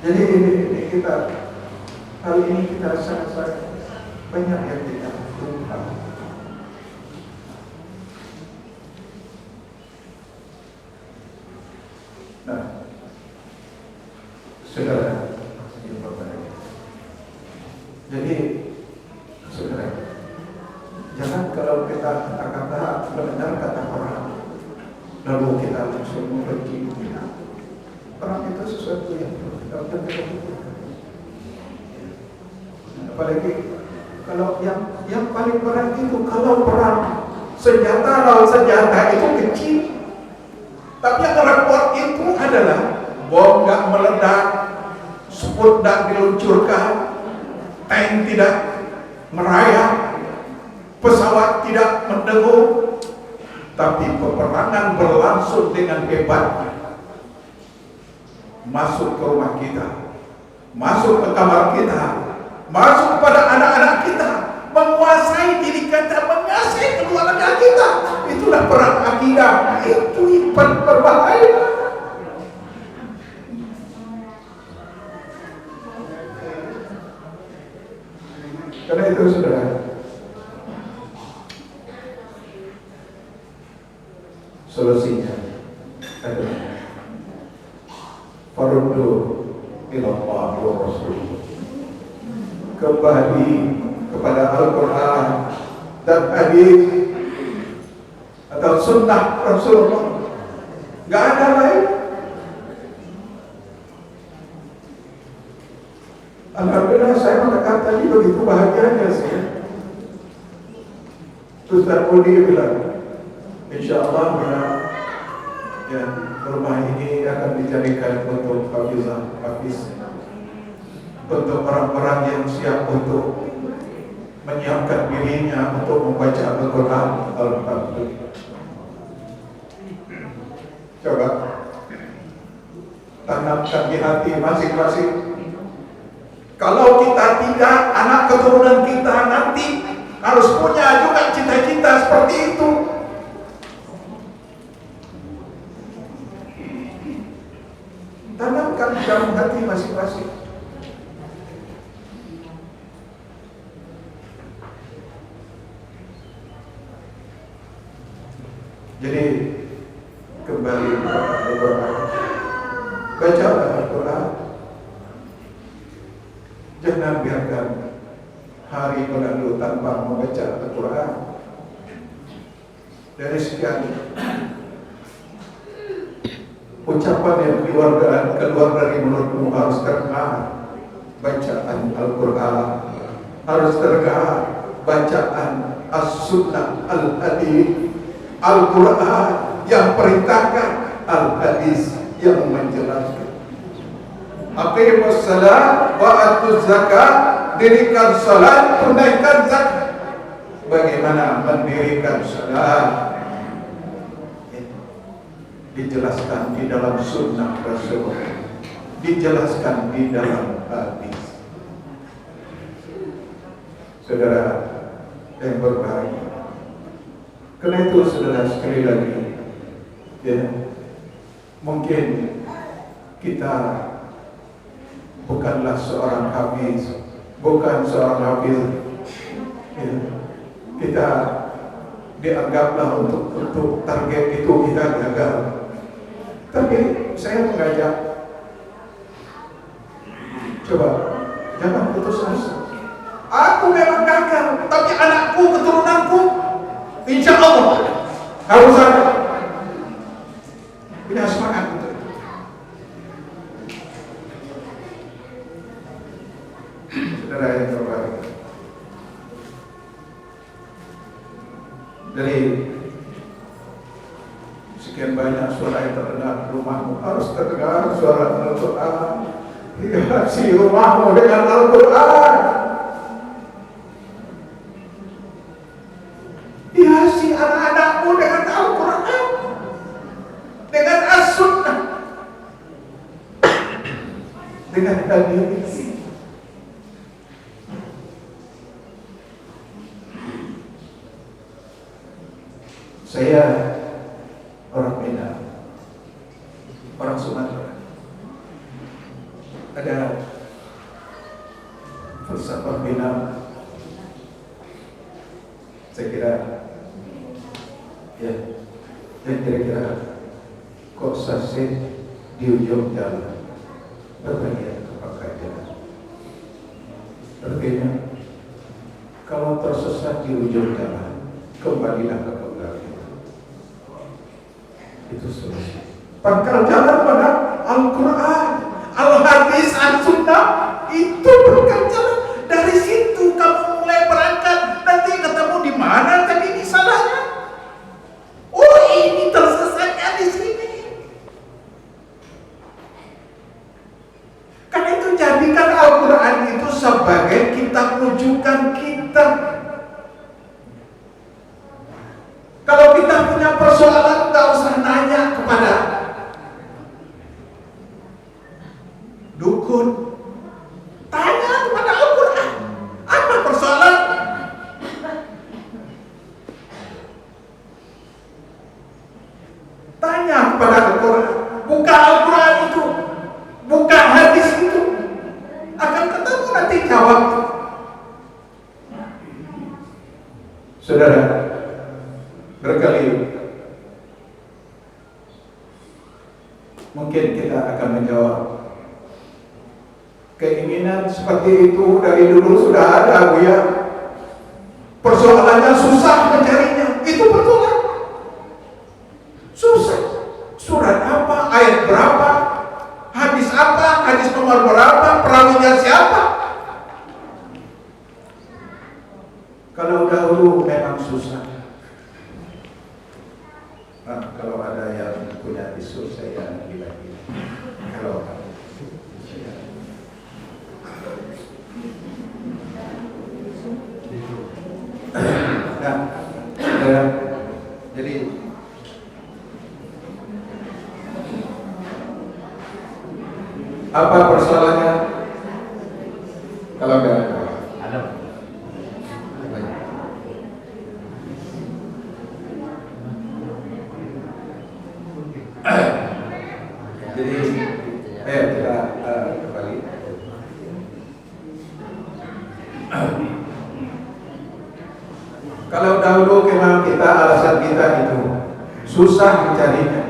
Jadi ini kita, kali ini kita sangat banyak yang kita lupa. Nah, saudara, jadi saudara, jangan kalau kita kata-kata mendengar kata orang, lalu kita langsung membenci dia. Orang itu sesuatu yang kita apalagi kalau yang paling berat itu kalau perang senjata lawan senjata itu kecil. Tapi yang repot itu adalah bom nggak meledak, sput nggak diluncurkan, tank tidak merayap, pesawat tidak mendengung, tapi peperangan berlangsung dengan hebatnya. Masuk ke rumah kita, masuk ke kamar kita, masuk kepada anak-anak kita, menguasai diri kita, menguasai keluarga kita. Itulah perang akidah. Itu berbahaya. Karena itu saudara, solusinya adalah faruddu ila Allah wa Rasul. Kembali kepada Al-Quran dan hadis atau sunnah Rasulullah. Gak ada lain. Alhamdulillah saya mendengar tadi begitu bahagianya saya. Ustaz Budi bilang, insya Allah ya, rumah ini akan dijadikan untuk hafiz, untuk orang-orang yang siap untuk menyiapkan dirinya untuk membaca Al-Quran. Alhamdulillah. Coba tanamkan di hati masing-masing. Kalau kita tidak, anak keturunan kita nanti harus punya juga cita-cita seperti itu. Tanamkan dalam hati masing-masing. Jadi kembali kepada Al-Quran. Baca Al-Quran. Jangan biarkan hari berlalu tanpa membaca Al-Quran. Dari sekian ucapan yang keluar dari mulutmu harus terdengar bacaan Al-Quran, harus terdengar bacaan As-Sunnah Al-Hadith, Al-Quran yang perintahkan, Al-Hadis yang menjelaskan. Aqimus salat wa atuz zakat, dirikan salat, tunaikan zakat. Bagaimana mendirikan salat? Dijelaskan di dalam sunnah Rasul, dijelaskan di dalam hadis. Saudara yang berbahagia, karena itu saudara sekali lagi, ya, mungkin kita bukanlah seorang hafiz, ya, kita dianggaplah untuk target itu kita gagal. Tapi saya mengajak, coba jangan putus asa. Aku memang gagal, tapi anakku, keturunanku, insya Allah harus ada. Punya semangat untuk itu. Saudara yang terbaik, Dari sekian banyak suara yang terdengar, rumahmu harus terdengar suara Al-Quran. Hiasi rumahmu dengan Al-Quran. Hiasi anak-anakmu dengan Al-Quran, dengan As-Sunnah, dengan hadis. Saya orang Medan, orang Sumatera. Ada filsafat Medan, saya kira ya, yang kira-kira kok sase di ujung jalan berbahagia kepakai jalan. Artinya kalau tersesat di ujung jalan, kembalilah ke penggalan. Itu solusi. Pangkal jalan pada Al-Quran, Al-Hadis, Al-Sunnah, itu pangkal jalan. Dari situ kamu mulai berangkat. Nanti ketemu di mana tadi ini salahnya. Oh, ini tersesatnya di sini. Karena itu jadikan Al-Quran itu sebagai kitab rujukan kita. Kalau kita punya persoalan, nggak usah nanya kepada dukun, tanya kepada Al-Quran. Apa persoalan? Tanya kepada Al-Quran. Buka Al-Quran itu, buka hadis itu, akan ketemu nanti jawab. Saudara, berkali mungkin kita akan menjawab, keinginan seperti itu dari dulu sudah ada, Bu ya. Persoalannya susah mencarinya. Itu betul. Susah. Surat apa, ayat berapa, hadis apa, hadis nomor berapa, perawinya siapa. Kalau dahulu memang susah. Nah, kalau ada yang punya isu saya bagi-bagi. Kalau nah, jadi apa persoalannya? Kalau ada jadi kita kembali. Kalau dahulu memang kita alasan kita itu susah mencarinya.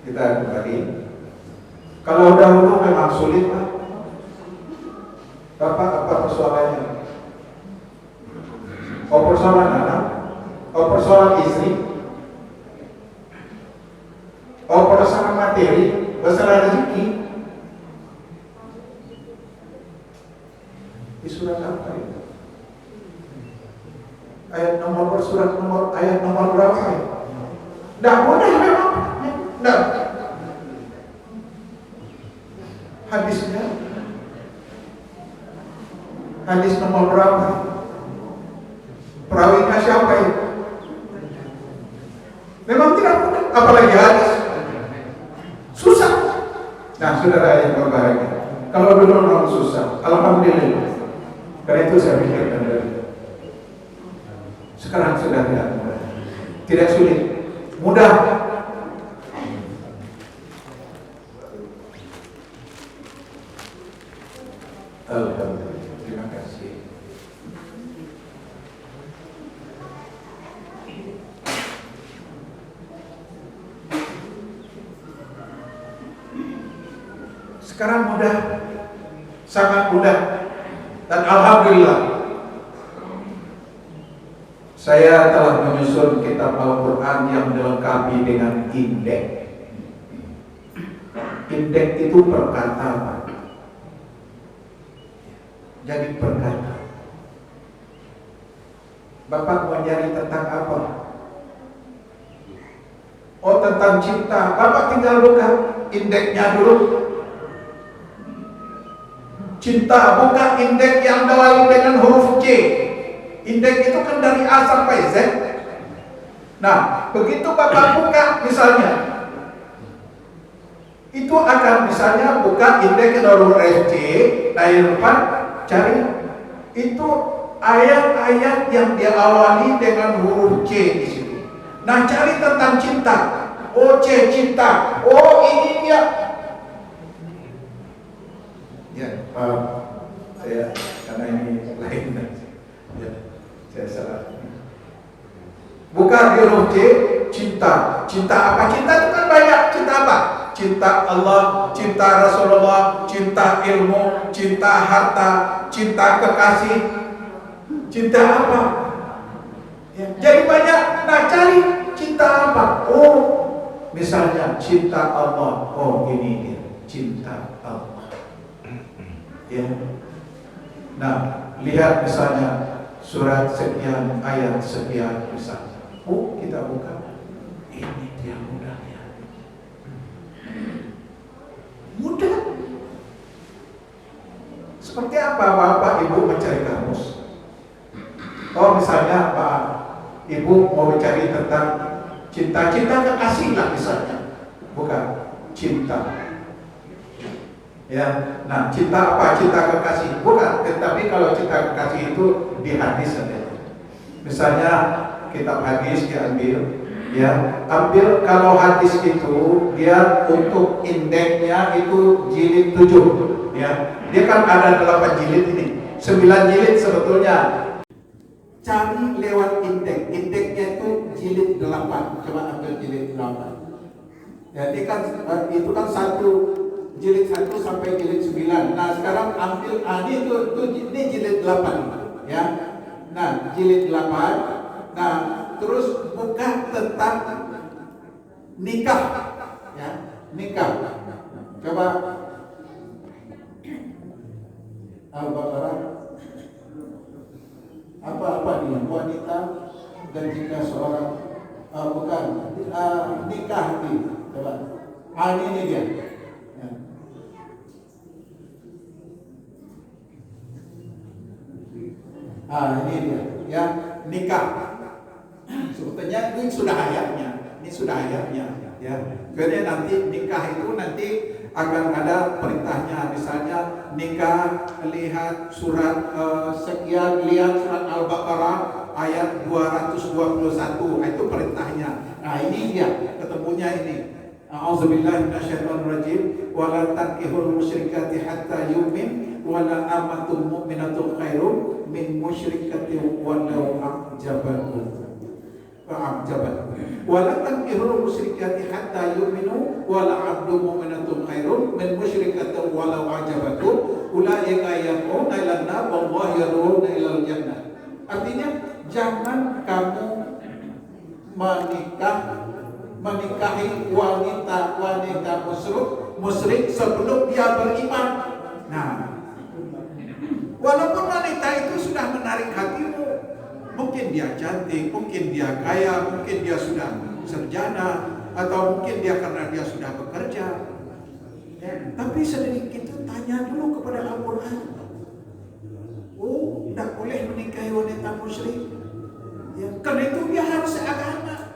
Kita kembali. Kalau dahulu memang sulit, Pak. Bapak, apa persoalannya? Oh, persoalan anak, oh, persoalan istri, oh, persoalan materi, persoalan rezeki. Di surat apa itu? Ayat nomor surat nomor ayat nomor berapa ya? Tidak mudah memang. Tidak. Hadisnya, hadis nomor berapa? Perawinya siapa itu? Memang tidak mudah, apalagi hadis. Susah. Nah, saudara yang berbahagia, kalau dulu memang susah, alhamdulillah. Karena itu saya pikirkan dari sekarang sudah tidak mudah, tidak sulit, mudah. Alhamdulillah, terima kasih. Sekarang mudah, sangat mudah. Dan alhamdulillah, saya telah menyusun kitab Al-Quran yang dilengkapi dengan indeks. Indeks itu perkata, Pak. Jadi perkata. Bapak mau cari tentang apa? Oh, tentang cinta. Bapak tinggal buka indeksnya dulu. Cinta, buka indeks yang diawali dengan huruf C. Indeks itu kan dari A sampai Z. Nah, begitu Bapak buka misalnya, itu akan misalnya buka indeks huruf C, dari depan cari itu ayat-ayat yang diawali dengan huruf C di situ. Nah, cari tentang cinta. Oh, C cinta. Oh, ini dia. Ya, saya karena ini lain. Ya, saya salah. Bukan di huruf C, cinta. Cinta apa? Cinta itu kan banyak. Cinta apa? Cinta Allah, cinta Rasulullah, cinta ilmu, cinta harta, cinta kekasih. Cinta apa? Ya, jadi banyak. Nah, cari cinta apa? Oh, misalnya cinta Allah. Oh, ini dia, cinta Allah. Ya. Nah, lihat misalnya surat sekian, ayat sekian misalnya. Oh, kita buka. Ini dia mudahnya. Mudah. Seperti apa Bapak Ibu mencari kamus? Oh, misalnya Pak Ibu mau mencari tentang cinta kekasih lah misalnya. Bukan cinta. Ya, nah cinta apa? Cinta kekasih, bukan. Tetapi kalau cinta kekasih itu di hadis saja. Misalnya kitab hadis diambil, ya, ambil kalau hadis itu dia untuk indeksnya itu jilid 7, ya. Dia kan ada 8 jilid ini, 9 jilid sebetulnya. Cari lewat indeks, indeksnya itu jilid 8. Coba ambil jilid 8. Jadi kan itu kan jilid 1 sampai jilid 9. Nah, sekarang ambil ini jilid 8, ya. Nah, jilid 8. Nah, terus buka tentang nikah, ya. Nikah. Coba Al-Baqarah. Apa dia? Wanita dan jika seorang nikah ini. Coba. Ini dia. Ya. Ini dia, ya, nikah. Sebetulnya ini sudah ayatnya, ya. Kemudian nanti nikah itu nanti akan ada perintahnya, misalnya nikah, lihat surat sekian, lihat surat Al-Baqarah ayat 221, itu perintahnya. Nah, ini dia, ketemunya ini. A'udzubillahi minasyaitonirrajim. Wala tankihul musyrikati hatta yu'min wala amatul mu'minatul khairum min musyrikatin walau a'jabatkum. Wala tankihul musyrikati hatta yu'minu wala abdul mu'minatul khairum min musyrikatin walau a'jabatkum. Ulaika yad'una ilan nar wallahu yad'una ilal jannah. Artinya jangan kamu menikahi wanita musyrik sebelum dia beriman. Nah, walaupun wanita itu sudah menarik hatimu, mungkin dia cantik, mungkin dia kaya, mungkin dia sudah sarjana, atau mungkin dia karena dia sudah bekerja, ya, tapi sedikit itu tanya dulu kepada Al-Quran. Oh, tidak boleh menikahi wanita musyrik, ya, karena itu dia harus seagama.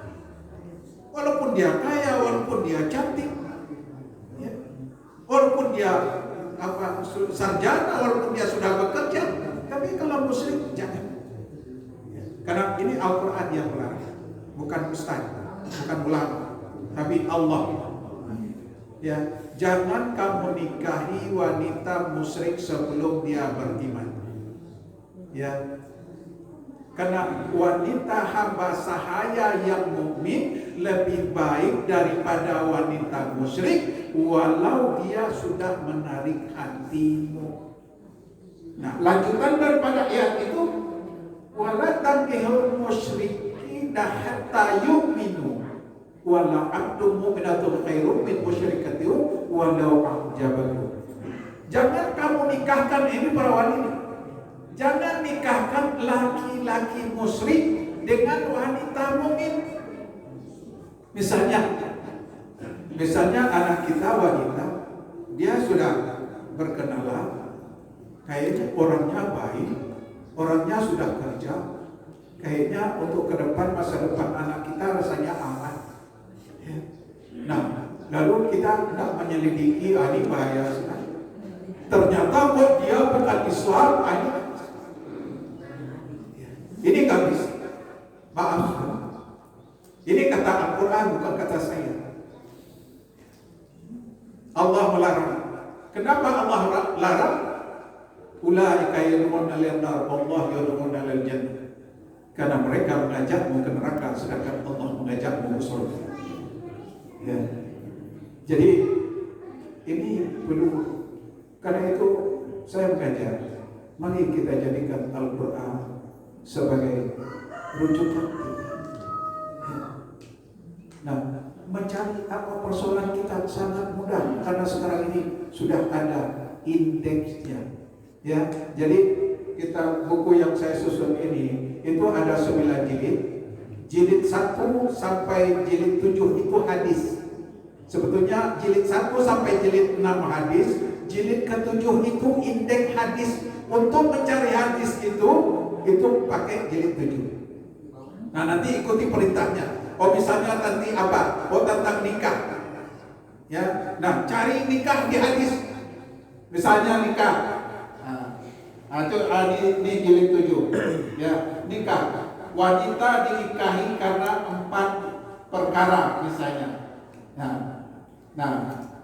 Walaupun dia kaya, walaupun dia cantik, ya, walaupun dia sarjana, walaupun dia sudah bekerja, tapi kalau musyrik jangan. Ya, karena ini Al-Quran yang melarang, bukan ustaz, bukan ulama, tapi Allah. Ya, jangan kamu nikahi wanita musyrik sebelum dia beriman. Ya, Karena wanita hamba sahaya yang mukmin lebih baik daripada wanita musyrik walau dia sudah menarik hatimu. Nah, lanjutan daripada ayat itu, wala tankihul musyrikina hatta yu'minu wala 'abdun mu'minatun khairum min musyrikatin walau a'jabakum. Jangan kamu nikahkan, ini para wanita, jangan nikahkan laki-laki musyrik dengan wanita mukmin. Misalnya anak kita wanita, dia sudah berkenalan, kayaknya orangnya baik, orangnya sudah kerja, kayaknya untuk ke depan, masa depan anak kita rasanya aman. Ya. Nah, lalu kita tidak menyelidiki, ini bahaya sekali. Ternyata kok dia bukan Islam, ini nggak bisa. Maaf, ini kata Al-Quran, bukan kata saya. Allah melarang. Kenapa Allah larang? Ulaika yad'una ila-nar wallahu yad'una ila-jannah. Karena mereka mengajakmu ke neraka, sedangkan Allah mengajakmu ke surga. Ya. Jadi ini perlu. Karena itu saya mengajak, mari kita jadikan Al-Quran sebagai rujukan. Nah, mencari apa persoalan kita sangat mudah karena sekarang ini sudah ada indeksnya. Ya, jadi kita buku yang saya susun ini itu ada 9 jilid. Jilid 1 sampai jilid 7 itu hadis. Sebetulnya jilid 1 sampai jilid 6 hadis, jilid ke-7 itu indeks hadis. Untuk mencari hadis itu pakai jilid 7. Nah, nanti ikuti perintahnya. Oh, misalnya nanti apa? Oh, tentang nikah. Ya. Nah, cari nikah di hadis. Misalnya nikah. Ini jilid 7. Ya, nikah. Wanita dinikahi karena 4 perkara misalnya. Nah,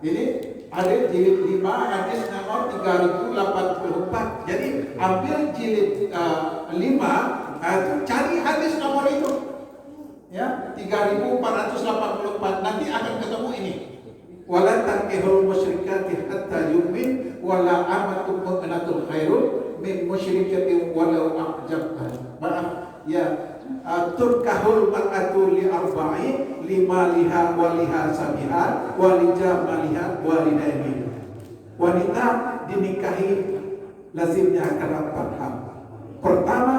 ini ada jilid 5 hadis nomor 3084. Jadi ambil jilid 5 itu cari hadis nomor itu. Ya, 3484. Nanti akan ketemu ini. Wala tankihul musyrikati hatta yu'min wala amatun mu'minatul khairun min musyrikatin walau a'jabha. Maaf, ya, turkahul mar'atu li arba'i limaliha waliha sabiha walijamaliha walidaini. Wanita dinikahi lazimnya karena 4 hal. Pertama,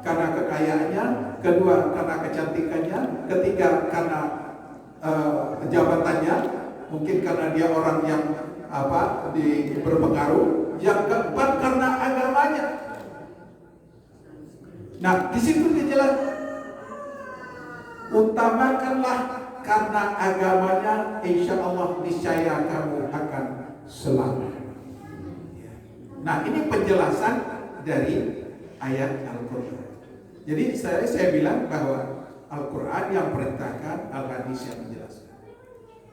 karena kekayaannya, kedua karena kecantikannya, ketiga karena jabatannya, mungkin karena dia orang yang berpengaruh, yang keempat karena agamanya. Nah, di situ dijelaskan, utamakanlah karena agamanya, insya Allah niscaya kamu akan selamat. Nah, ini penjelasan dari ayat Al-Quran. Jadi saya bilang bahwa Al-Quran yang perintahkan, Al-Hadis yang menjelaskan.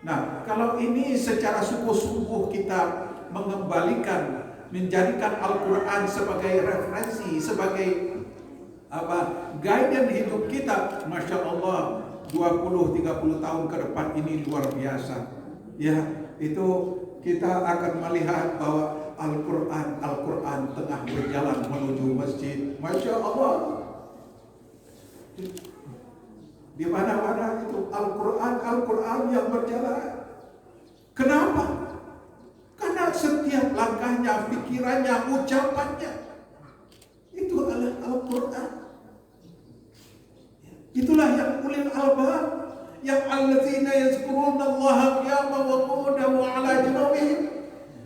Nah, kalau ini secara sungguh-sungguh kita mengembalikan, menjadikan Al-Quran sebagai referensi, sebagai guidance hidup kita, Masya Allah, 20-30 tahun ke depan ini luar biasa. Ya, itu kita akan melihat bahwa Al-Quran tengah berjalan menuju masjid. Masya Allah. Di mana-mana itu Al-Quran yang berjalan. Kenapa? Karena setiap langkahnya, pikirannya, ucapannya itu adalah Al-Quran. Itulah yang ulil albab, yang alladzina yazkuruna Allaha qiyaman wa qu'udan wa 'ala junubihim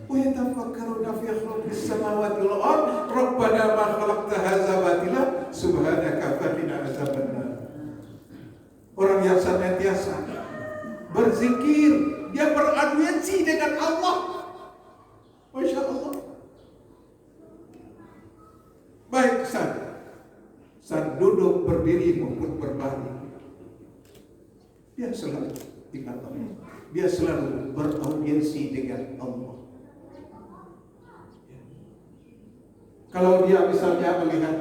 wa yatafakkaruna fi khalqis samawati wal ardh rabbana ma khalaqta hadza batila subhanaka faqina adzabannar. Orang yang senantiasa berzikir, dia beraudiensi dengan Allah. Masya Allah. Baik, saat duduk, berdiri maupun berbaring, dia selalu ingat Allah. Dia selalu beraudiensi dengan Allah. Kalau dia misalnya melihat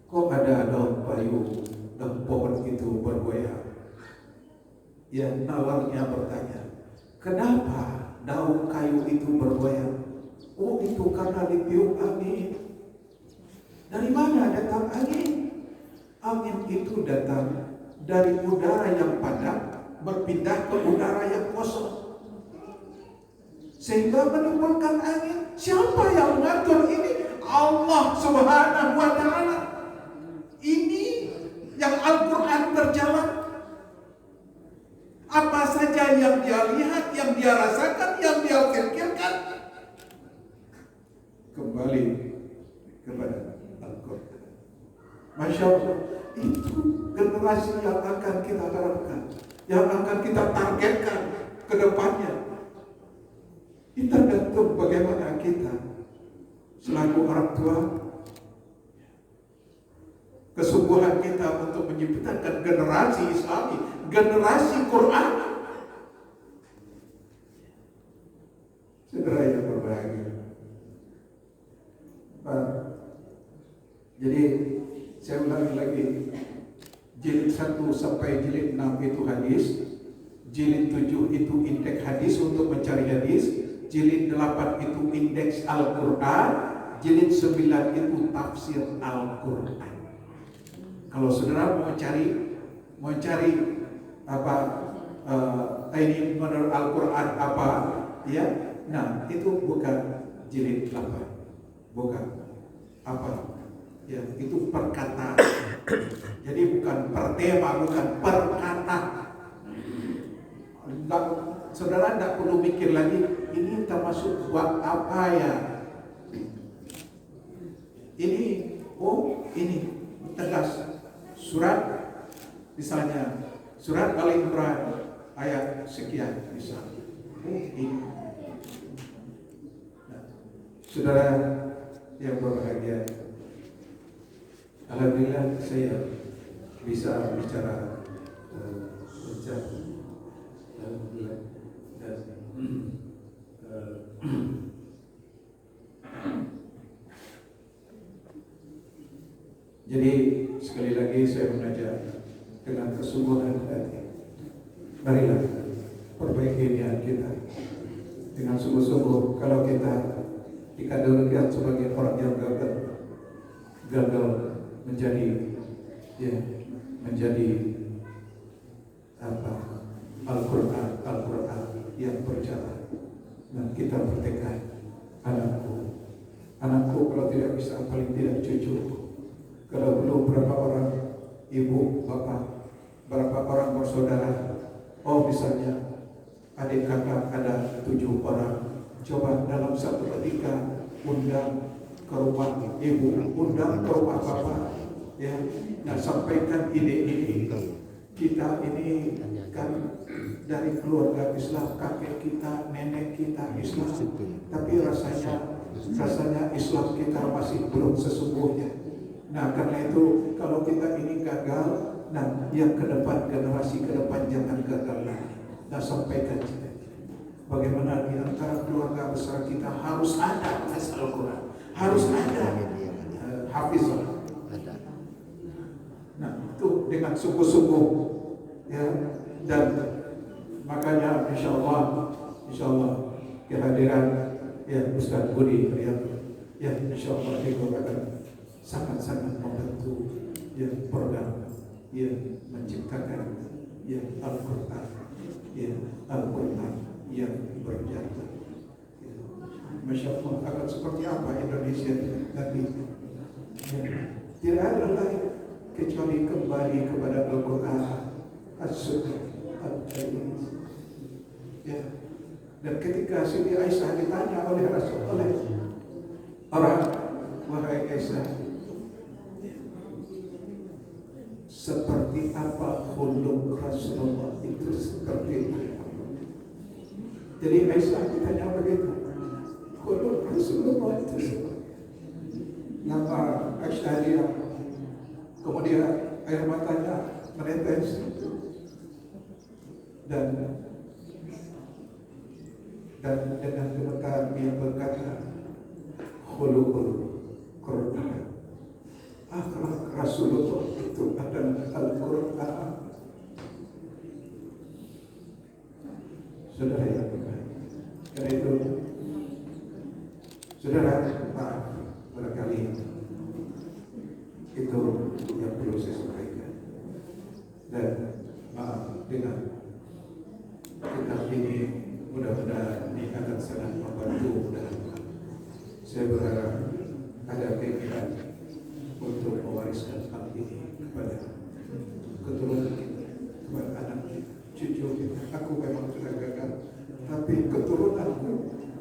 kok ada daun payung dan pohon itu bergoyang. Yang nalarnya bertanya, kenapa daun kayu itu bergoyang? Oh, itu karena ditiup angin. Dari mana datang angin? Angin itu datang dari udara yang padat berpindah ke udara yang kosong, sehingga menimbulkan angin. Siapa yang mengatur ini? Allah Subhanahu wa Ta'ala. Ini yang Al-Quran berjalan. Apa saja yang dia lihat, yang dia rasakan, yang dia pikirkan, kembali kepada Al-Quran. Masya Allah, itu generasi yang akan kita harapkan, yang akan kita targetkan ke depannya. Ini tergantung bagaimana kita selaku orang tua, kesungguhan kita untuk menciptakan generasi Islami, generasi Quran. Saudara yang berbahagia, jadi saya ulangi lagi, jilid 1 sampai jilid 6 itu hadis, jilid 7 itu indeks hadis untuk mencari hadis, jilid 8 itu indeks Al-Quran, jilid 9 itu tafsir Al-Quran. Kalau saudara mau cari apa ini menurut Al-Quran apa, ya, nah itu bukan jilid 8, bukan apa, ya, itu perkataan. Jadi bukan per tema, bukan per kata. Saudara tidak perlu mikir lagi, ini termasuk buat apa ya? Ini, oh ini tegas. Surat, misalnya surat Al-Imran ayat sekian misalnya. Oh ini. Nah, saudara yang berbahagia, alhamdulillah saya bisa bicara alhamdulillah. Jadi sekali lagi saya mengajak dengan kesungguhan hati, marilah perbaiki niat kita dengan sungguh-sungguh. Kalau kita dikategorikan sebagai orang yang gagal menjadi, ya, menjadi apa, Al-Quran yang berjalan. Dan kita bertekad, anakku kalau tidak bisa, paling tidak cucu. Kalau belum, berapa orang ibu, bapak, berapa orang bersaudara. Oh misalnya adik kakak ada 7 orang. Coba dalam satu ketika undang ke rumah ibu, undang ke rumah bapak, ya, nah sampaikan ide ini. Kita ini kan dari keluarga Islam, kakek kita, nenek kita Islam, tapi rasanya Islam kita masih belum sesungguhnya. Nah karena itu kalau kita ini gagal, nah yang ke depan, generasi ke depan jangan gagal lagi. Nah sampaikan kita, bagaimana di antara keluarga besar kita harus ada hafiz Al-Quran, harus ada hafiz. Nah itu dengan sungguh-sungguh, ya, dan makanya insya Allah kehadiran, ya, Ustaz Budi ya insya Allah itu akan sangat-sangat membantu, ya, program, ya, menciptakan, ya, Al-Quran, ya, Al-Quran yang berjalan. Ya. Masya Allah, akan seperti apa Indonesia nanti? Ya. Tidak ada lagi kecuali kembali kepada Al-Quran, As-Sunnah, Al-Jahil. Ya. Dan ketika Siti Aisyah ditanya oleh orang, wahai Aisyah, seperti apa khuluq Rasulullah itu, seperti itu. Jadi Aisyah ditanya begitu, khuluq Rasulullah itu seperti. Nama Aisyah dia, kemudian air matanya menetes, dan dengan gemetar dia berkata, khuluqul Quran. Apa akhlak Rasulullah itu adalah Al-Quran. Saudara yang baik, karena itu saudara, maaf barangkali itu yang perlu saya sampaikan. Dan maaf dengan kitab ini mudah-mudahan ini akan sangat membantu. Dan saya berharap ada keinginan untuk mewariskan hal ini kepada keturunan kita, kepada anak kita, cucu kita. Aku memang sudah gagal, tapi keturunanku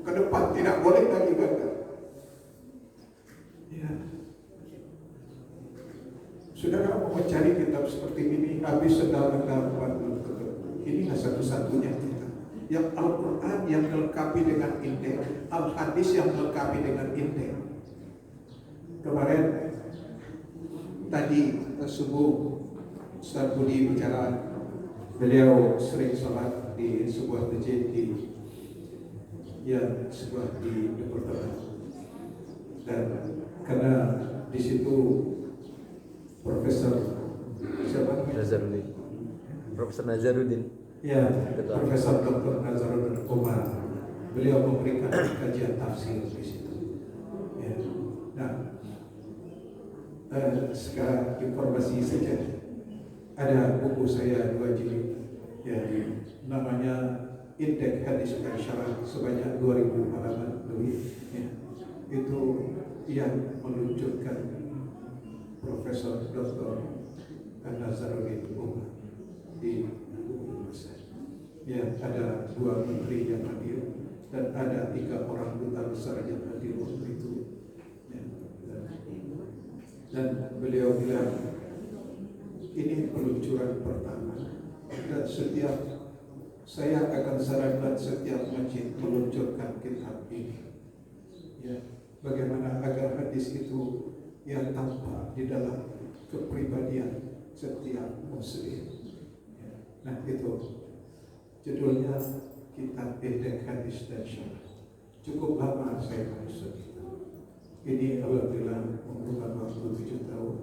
ke depan tidak boleh lagi gagal. Ya. Saudara mau mencari kitab seperti ini, habis sedalam-dalam inilah satu-satunya kitab yang Al-Quran yang dilengkapi dengan indeks, Al-Hadis yang dilengkapi dengan indeks. Kemarin tadi subuh Ustaz Budi bicara, beliau sering sholat di sebuah masjid di sebuah di departemen, dan karena di situ Profesor siapa? Nazarudin. Profesor Nazarudin. Ya, Profesor Dr. Nazarudin Umar. Beliau memberikan kajian tafsir di situ. Ya. Nah, sekarang informasi saja. Ada buku saya 2 jilid, ya, namanya Indeks Hadis dan Syarah, sebanyak 2000 halaman lebih. Ya. Itu yang meluncurkan Profesor Dr. Nazarudin Umar di Universitas. Ya, ada 2 menteri yang hadir dan ada 3 orang duta besar yang hadir waktu itu. Ya, dan beliau bilang ini peluncuran pertama, dan setiap saya akan sarankan setiap masjid meluncurkan kitab ini. Ya, bagaimana agar hadis itu yang tampak di dalam kepribadian setiap muslim. Ya. Nah, itu judulnya Kitab Indeks Hadis dan Syarah. Cukup lama saya maksud itu. Ini alhamdulillah membutuhkan waktu 7 tahun.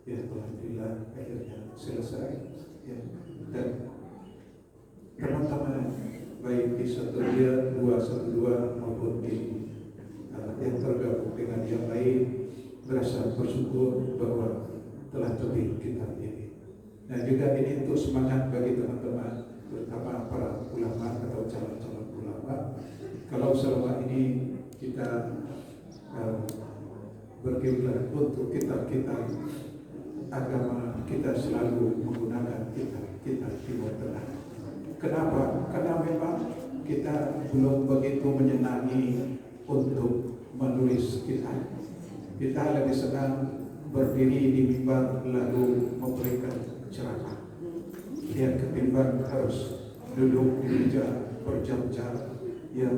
Ya, alhamdulillah akhirnya selesai. Ya. Dan teman-teman baik di 212 maupun di yang tergabung dengan yang lain merasa bersyukur bahwa telah terbit kitab ini. Nah, juga ini untuk semangat bagi teman-teman, terutama para ulama atau calon-calon ulama. Kalau selama ini kita berkiblat untuk kitab-kitab agama, kita selalu menggunakan kitab-kitab Timur Tengah. Kenapa? Karena memang kita belum begitu menyenangi untuk menulis kitab. Kita lebih senang berdiri di mimbar lalu memberikan ceramah. Yang ketimbang harus duduk di meja berjam-jam yang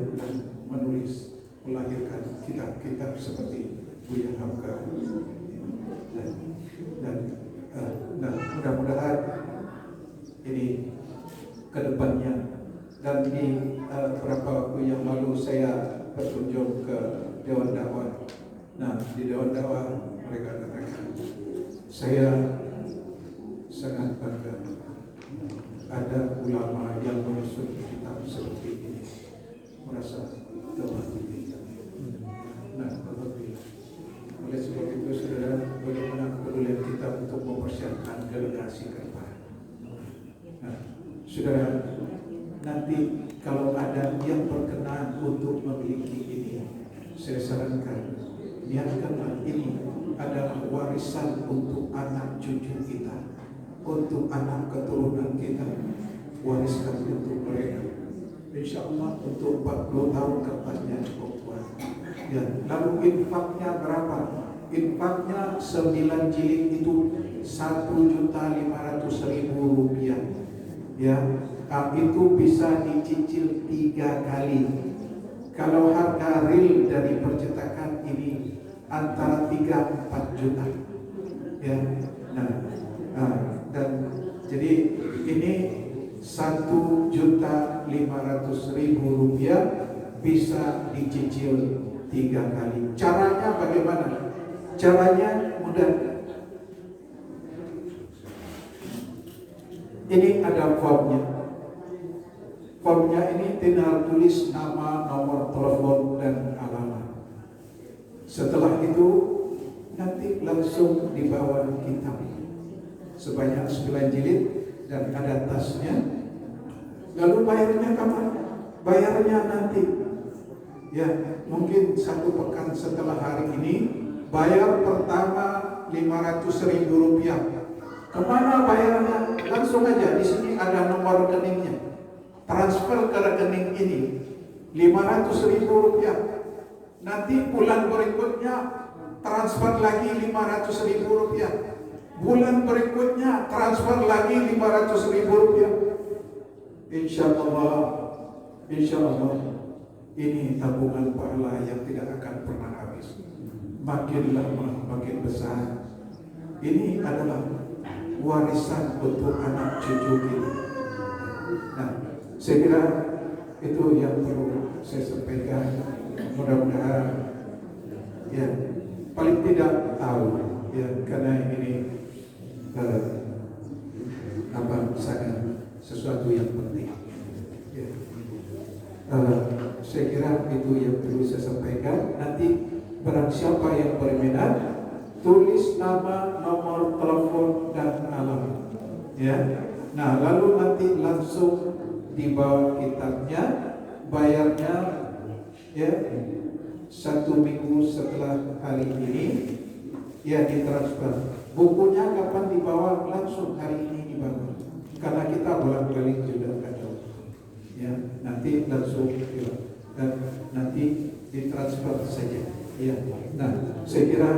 menulis, melahirkan kitab-kitab seperti Buya Hamka. Dan mudah-mudahan ini kedepannya. Dan di beberapa waktu yang lalu saya berkunjung ke Dewan Dakwah. Nah, di Dewan Dakwah mereka katakan, saya sangat bangga ada ulama yang menyusun kitab seperti ini, merasa telah diberikan. Nah, alhamdulillah. Oleh sebab itu, saudara, bagaimana kepedulian kita untuk mempersiapkan delegasi ke depan. Nah, saudara, nanti kalau ada yang berkenan untuk memiliki ini, saya sarankan niatkanlah ini adalah warisan untuk anak cucu kita, untuk anak keturunan kita. Wariskan untuk mereka. Insya Allah untuk 40 tahun kertasnya cukup kuat. Ya, lalu infaknya berapa? Infaknya 9 jilid itu 1.500.000 rupiah. Ya, itu bisa dicicil 3 kali. Kalau harga real dari percetakan ini antara 3-4 juta. Ya, dan jadi ini 1.500.000 rupiah bisa dicicil 3 kali. Caranya bagaimana? Caranya mudah. Ini ada formnya. Formnya ini tinggal tulis nama, nomor telepon, dan alamat. Setelah itu nanti langsung dibawa kitab sebanyak 9 jilid dan ada tasnya. Lalu bayarnya kapan? Bayarnya nanti. Ya, mungkin 1 pekan setelah hari ini. Bayar pertama 500.000 rupiah. Kemana bayarnya? Langsung aja, di sini ada nomor rekeningnya. Transfer ke rekening ini 500.000 rupiah. Nanti bulan berikutnya transfer lagi 500.000 rupiah. Bulan berikutnya transfer lagi 500.000 rupiah. Insya Allah ini tabungan pahala yang tidak akan pernah habis. Makin lama makin besar. Ini adalah warisan untuk anak cucu kita. Nah, saya kira itu yang perlu saya sampaikan. Mudah-mudahan ya paling tidak tahu ya, karena ini sangat sesuatu yang penting. Ya. Saya kira itu yang perlu saya sampaikan. Nanti barang siapa yang berminat, tulis nama, nomor telepon, dan alamat. Ya. Nah, lalu nanti langsung dibawa kitabnya, bayarnya ya 1 minggu setelah hari ini ya ditransfer. Bukunya kapan dibawa? Langsung hari ini dibawa. Karena kita bolak-balik juga ada. Ya, nanti langsung ya, dan nanti ditransfer saja. Ya. Nah, saya kira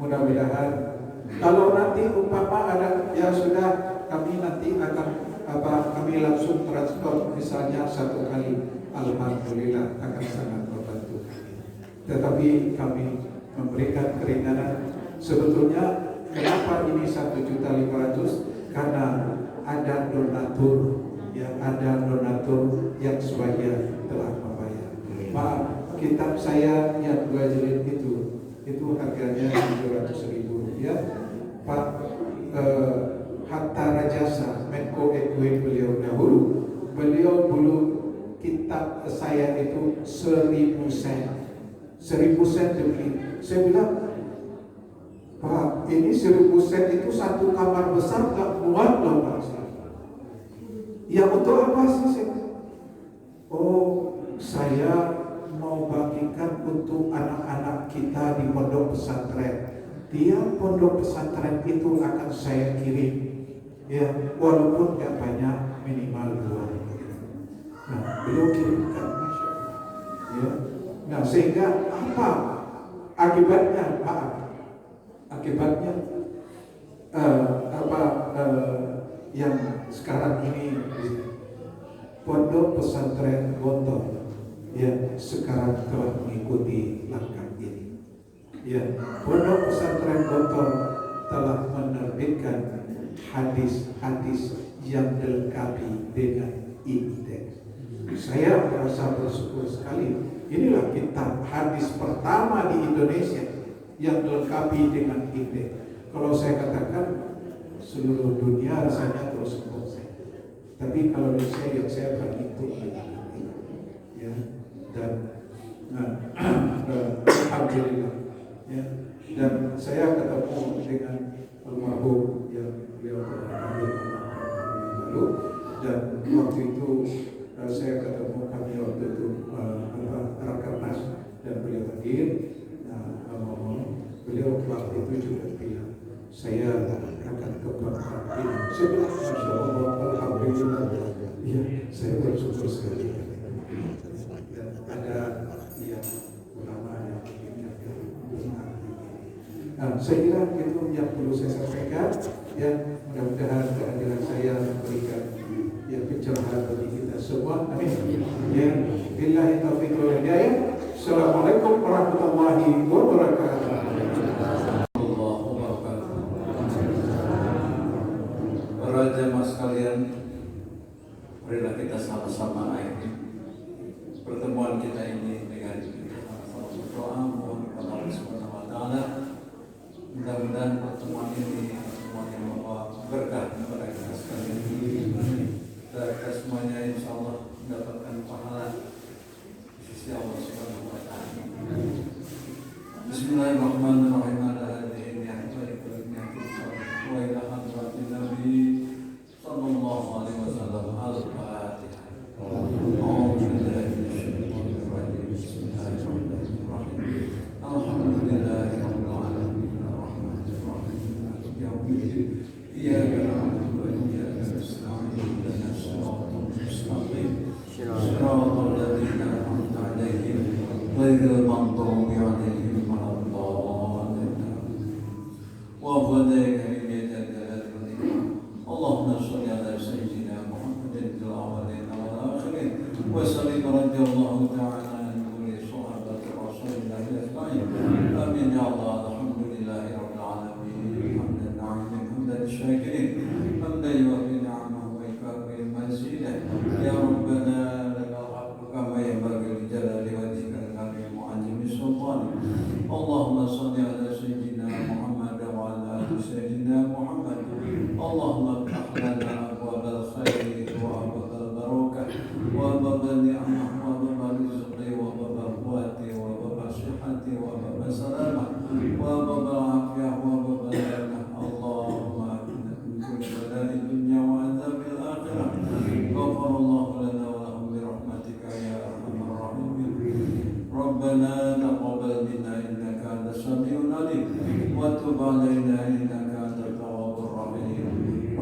mudah-mudahan kalau nanti umpama ada ya sudah, kami nanti akan kami langsung transfer misalnya 1 kali, alhamdulillah akan sangat membantu. Tetapi kami memberikan keringanan. Sebetulnya kenapa ini 1.500.000? Karena ada donatur yang sebagian telah membayar. Maaf, kitab saya yang 2 jilid itu harganya 700.000 rupiah. Pak Hatta Rajasa, Menko Edwin beliau dulu kitab saya itu 1.000 sen. 1.000 sen dibeli. Saya bilang, Pak, ini 1.000 sen itu 1 kamar besar gak muat loh Pak. Ya untuk apa sih? Oh, saya mau bagikan untuk anak-anak kita di pondok pesantren. Tiap pondok pesantren itu akan saya kirim. Ya, walaupun gak banyak, minimal 2. Nah, beliau kirimkan. Ya. Nah, sehingga apa akibatnya? Akibatnya yang sekarang ini pondok pesantren Gontor ya sekarang telah mengikuti langkah ini. Ya, pondok pesantren Gontor telah menerbitkan hadis-hadis yang dilengkapi dengan indeks. Saya merasa bersyukur sekali. Inilah kitab hadis pertama di Indonesia yang dilengkapi dengan indeks. Kalau saya katakan seluruh dunia rasanya terus konsep. Tapi kalau di saya berhitung ya, dan alhamdulillah ya, dan saya ketemu dengan almarhum yang beliau lalu, dan waktu itu saya ketemu kami waktu itu Rakernas dan beliau hadir. Beliau waktu itu juga bilang saya akan ke Bangka ini. Saya bilang Masya Allah, alhamdulillah. Ya, saya bersyukur sekali. Dan ada yang ulama yang mengingatkan. Nah, saya kira itu yang perlu saya sampaikan. Ya, mudah-mudahan kehadiran saya memberikan ya pencerahan bagi kita semua. Amin. Ya, billahi taufiq wal hidayah. Assalamualaikum warahmatullahi wabarakatuh. Para jemaah sekalian, marilah kita sama-sama akhiri pertemuan kita ini dengan sama-sama berdoa mohon kepada Allah Subhanahu wa taala. Mudah-mudahan pertemuan ini semuanya membawa berkah kepada kita sekalian. غير المغضوب عليهم ولا الضالين وفديك بيد الجلال والإكرام اللهم صل على سيدنا محمد في الأولين والآخرين وسلم رضي الله تعالى عن كل صحابة رسول الله أجمعين آمين يا الله الحمد لله رب العالمين حمدا نعيما حمدا الشاكرين حمدا يوفي نعمه ويكافئ مزيدا يا ربنا لك الحمد كما ينبغي لجلال وجهك الكريم وعظيم سلطانك اللهم صل على سيدنا محمد وعلى آل سيدنا محمد اللهم افتح لنا أبواب الخير وأبواب البركة وأبواب النعمة وأبواب الرزق وأبواب القوة وأبواب الصحة وأبواب السلامة وأبواب العافية وأبواب الجنة اللهم أكرمنا من كل بلاء الدنيا وعذاب الآخرة غفر الله لنا ولهم برحمتك يا أرحم الراحمين ربنا تقبل منا إنك أنت السميع العليم وتب علينا إنك أنت التواب الرحيم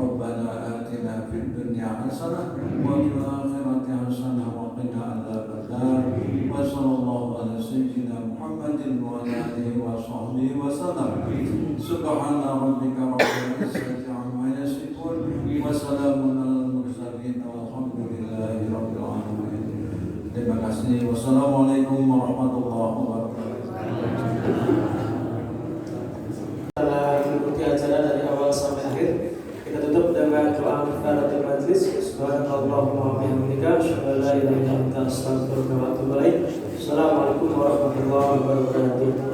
ربنا آتنا في الدنيا حسنة وفي الآخرة حسنة وقنا عذاب النار وصلى الله على سيدنا محمد وعلى آله وصحبه وسلم سبحان ربك رب العزة عما يصفون وسلام على المرسلين والحمد لله رب العالمين. Terima kasih. Wassalamualaikum warahmatullahi wabarakatuh. Setelah mengikuti acara dari awal sampai akhir, kita tutup dengan doa kifaratul majlis. Subhanallahumma wa bihamdika, asyhadu an la ilaha illa anta, astaghfiruka wa atubu ilaik. Assalamualaikum warahmatullahi wabarakatuh.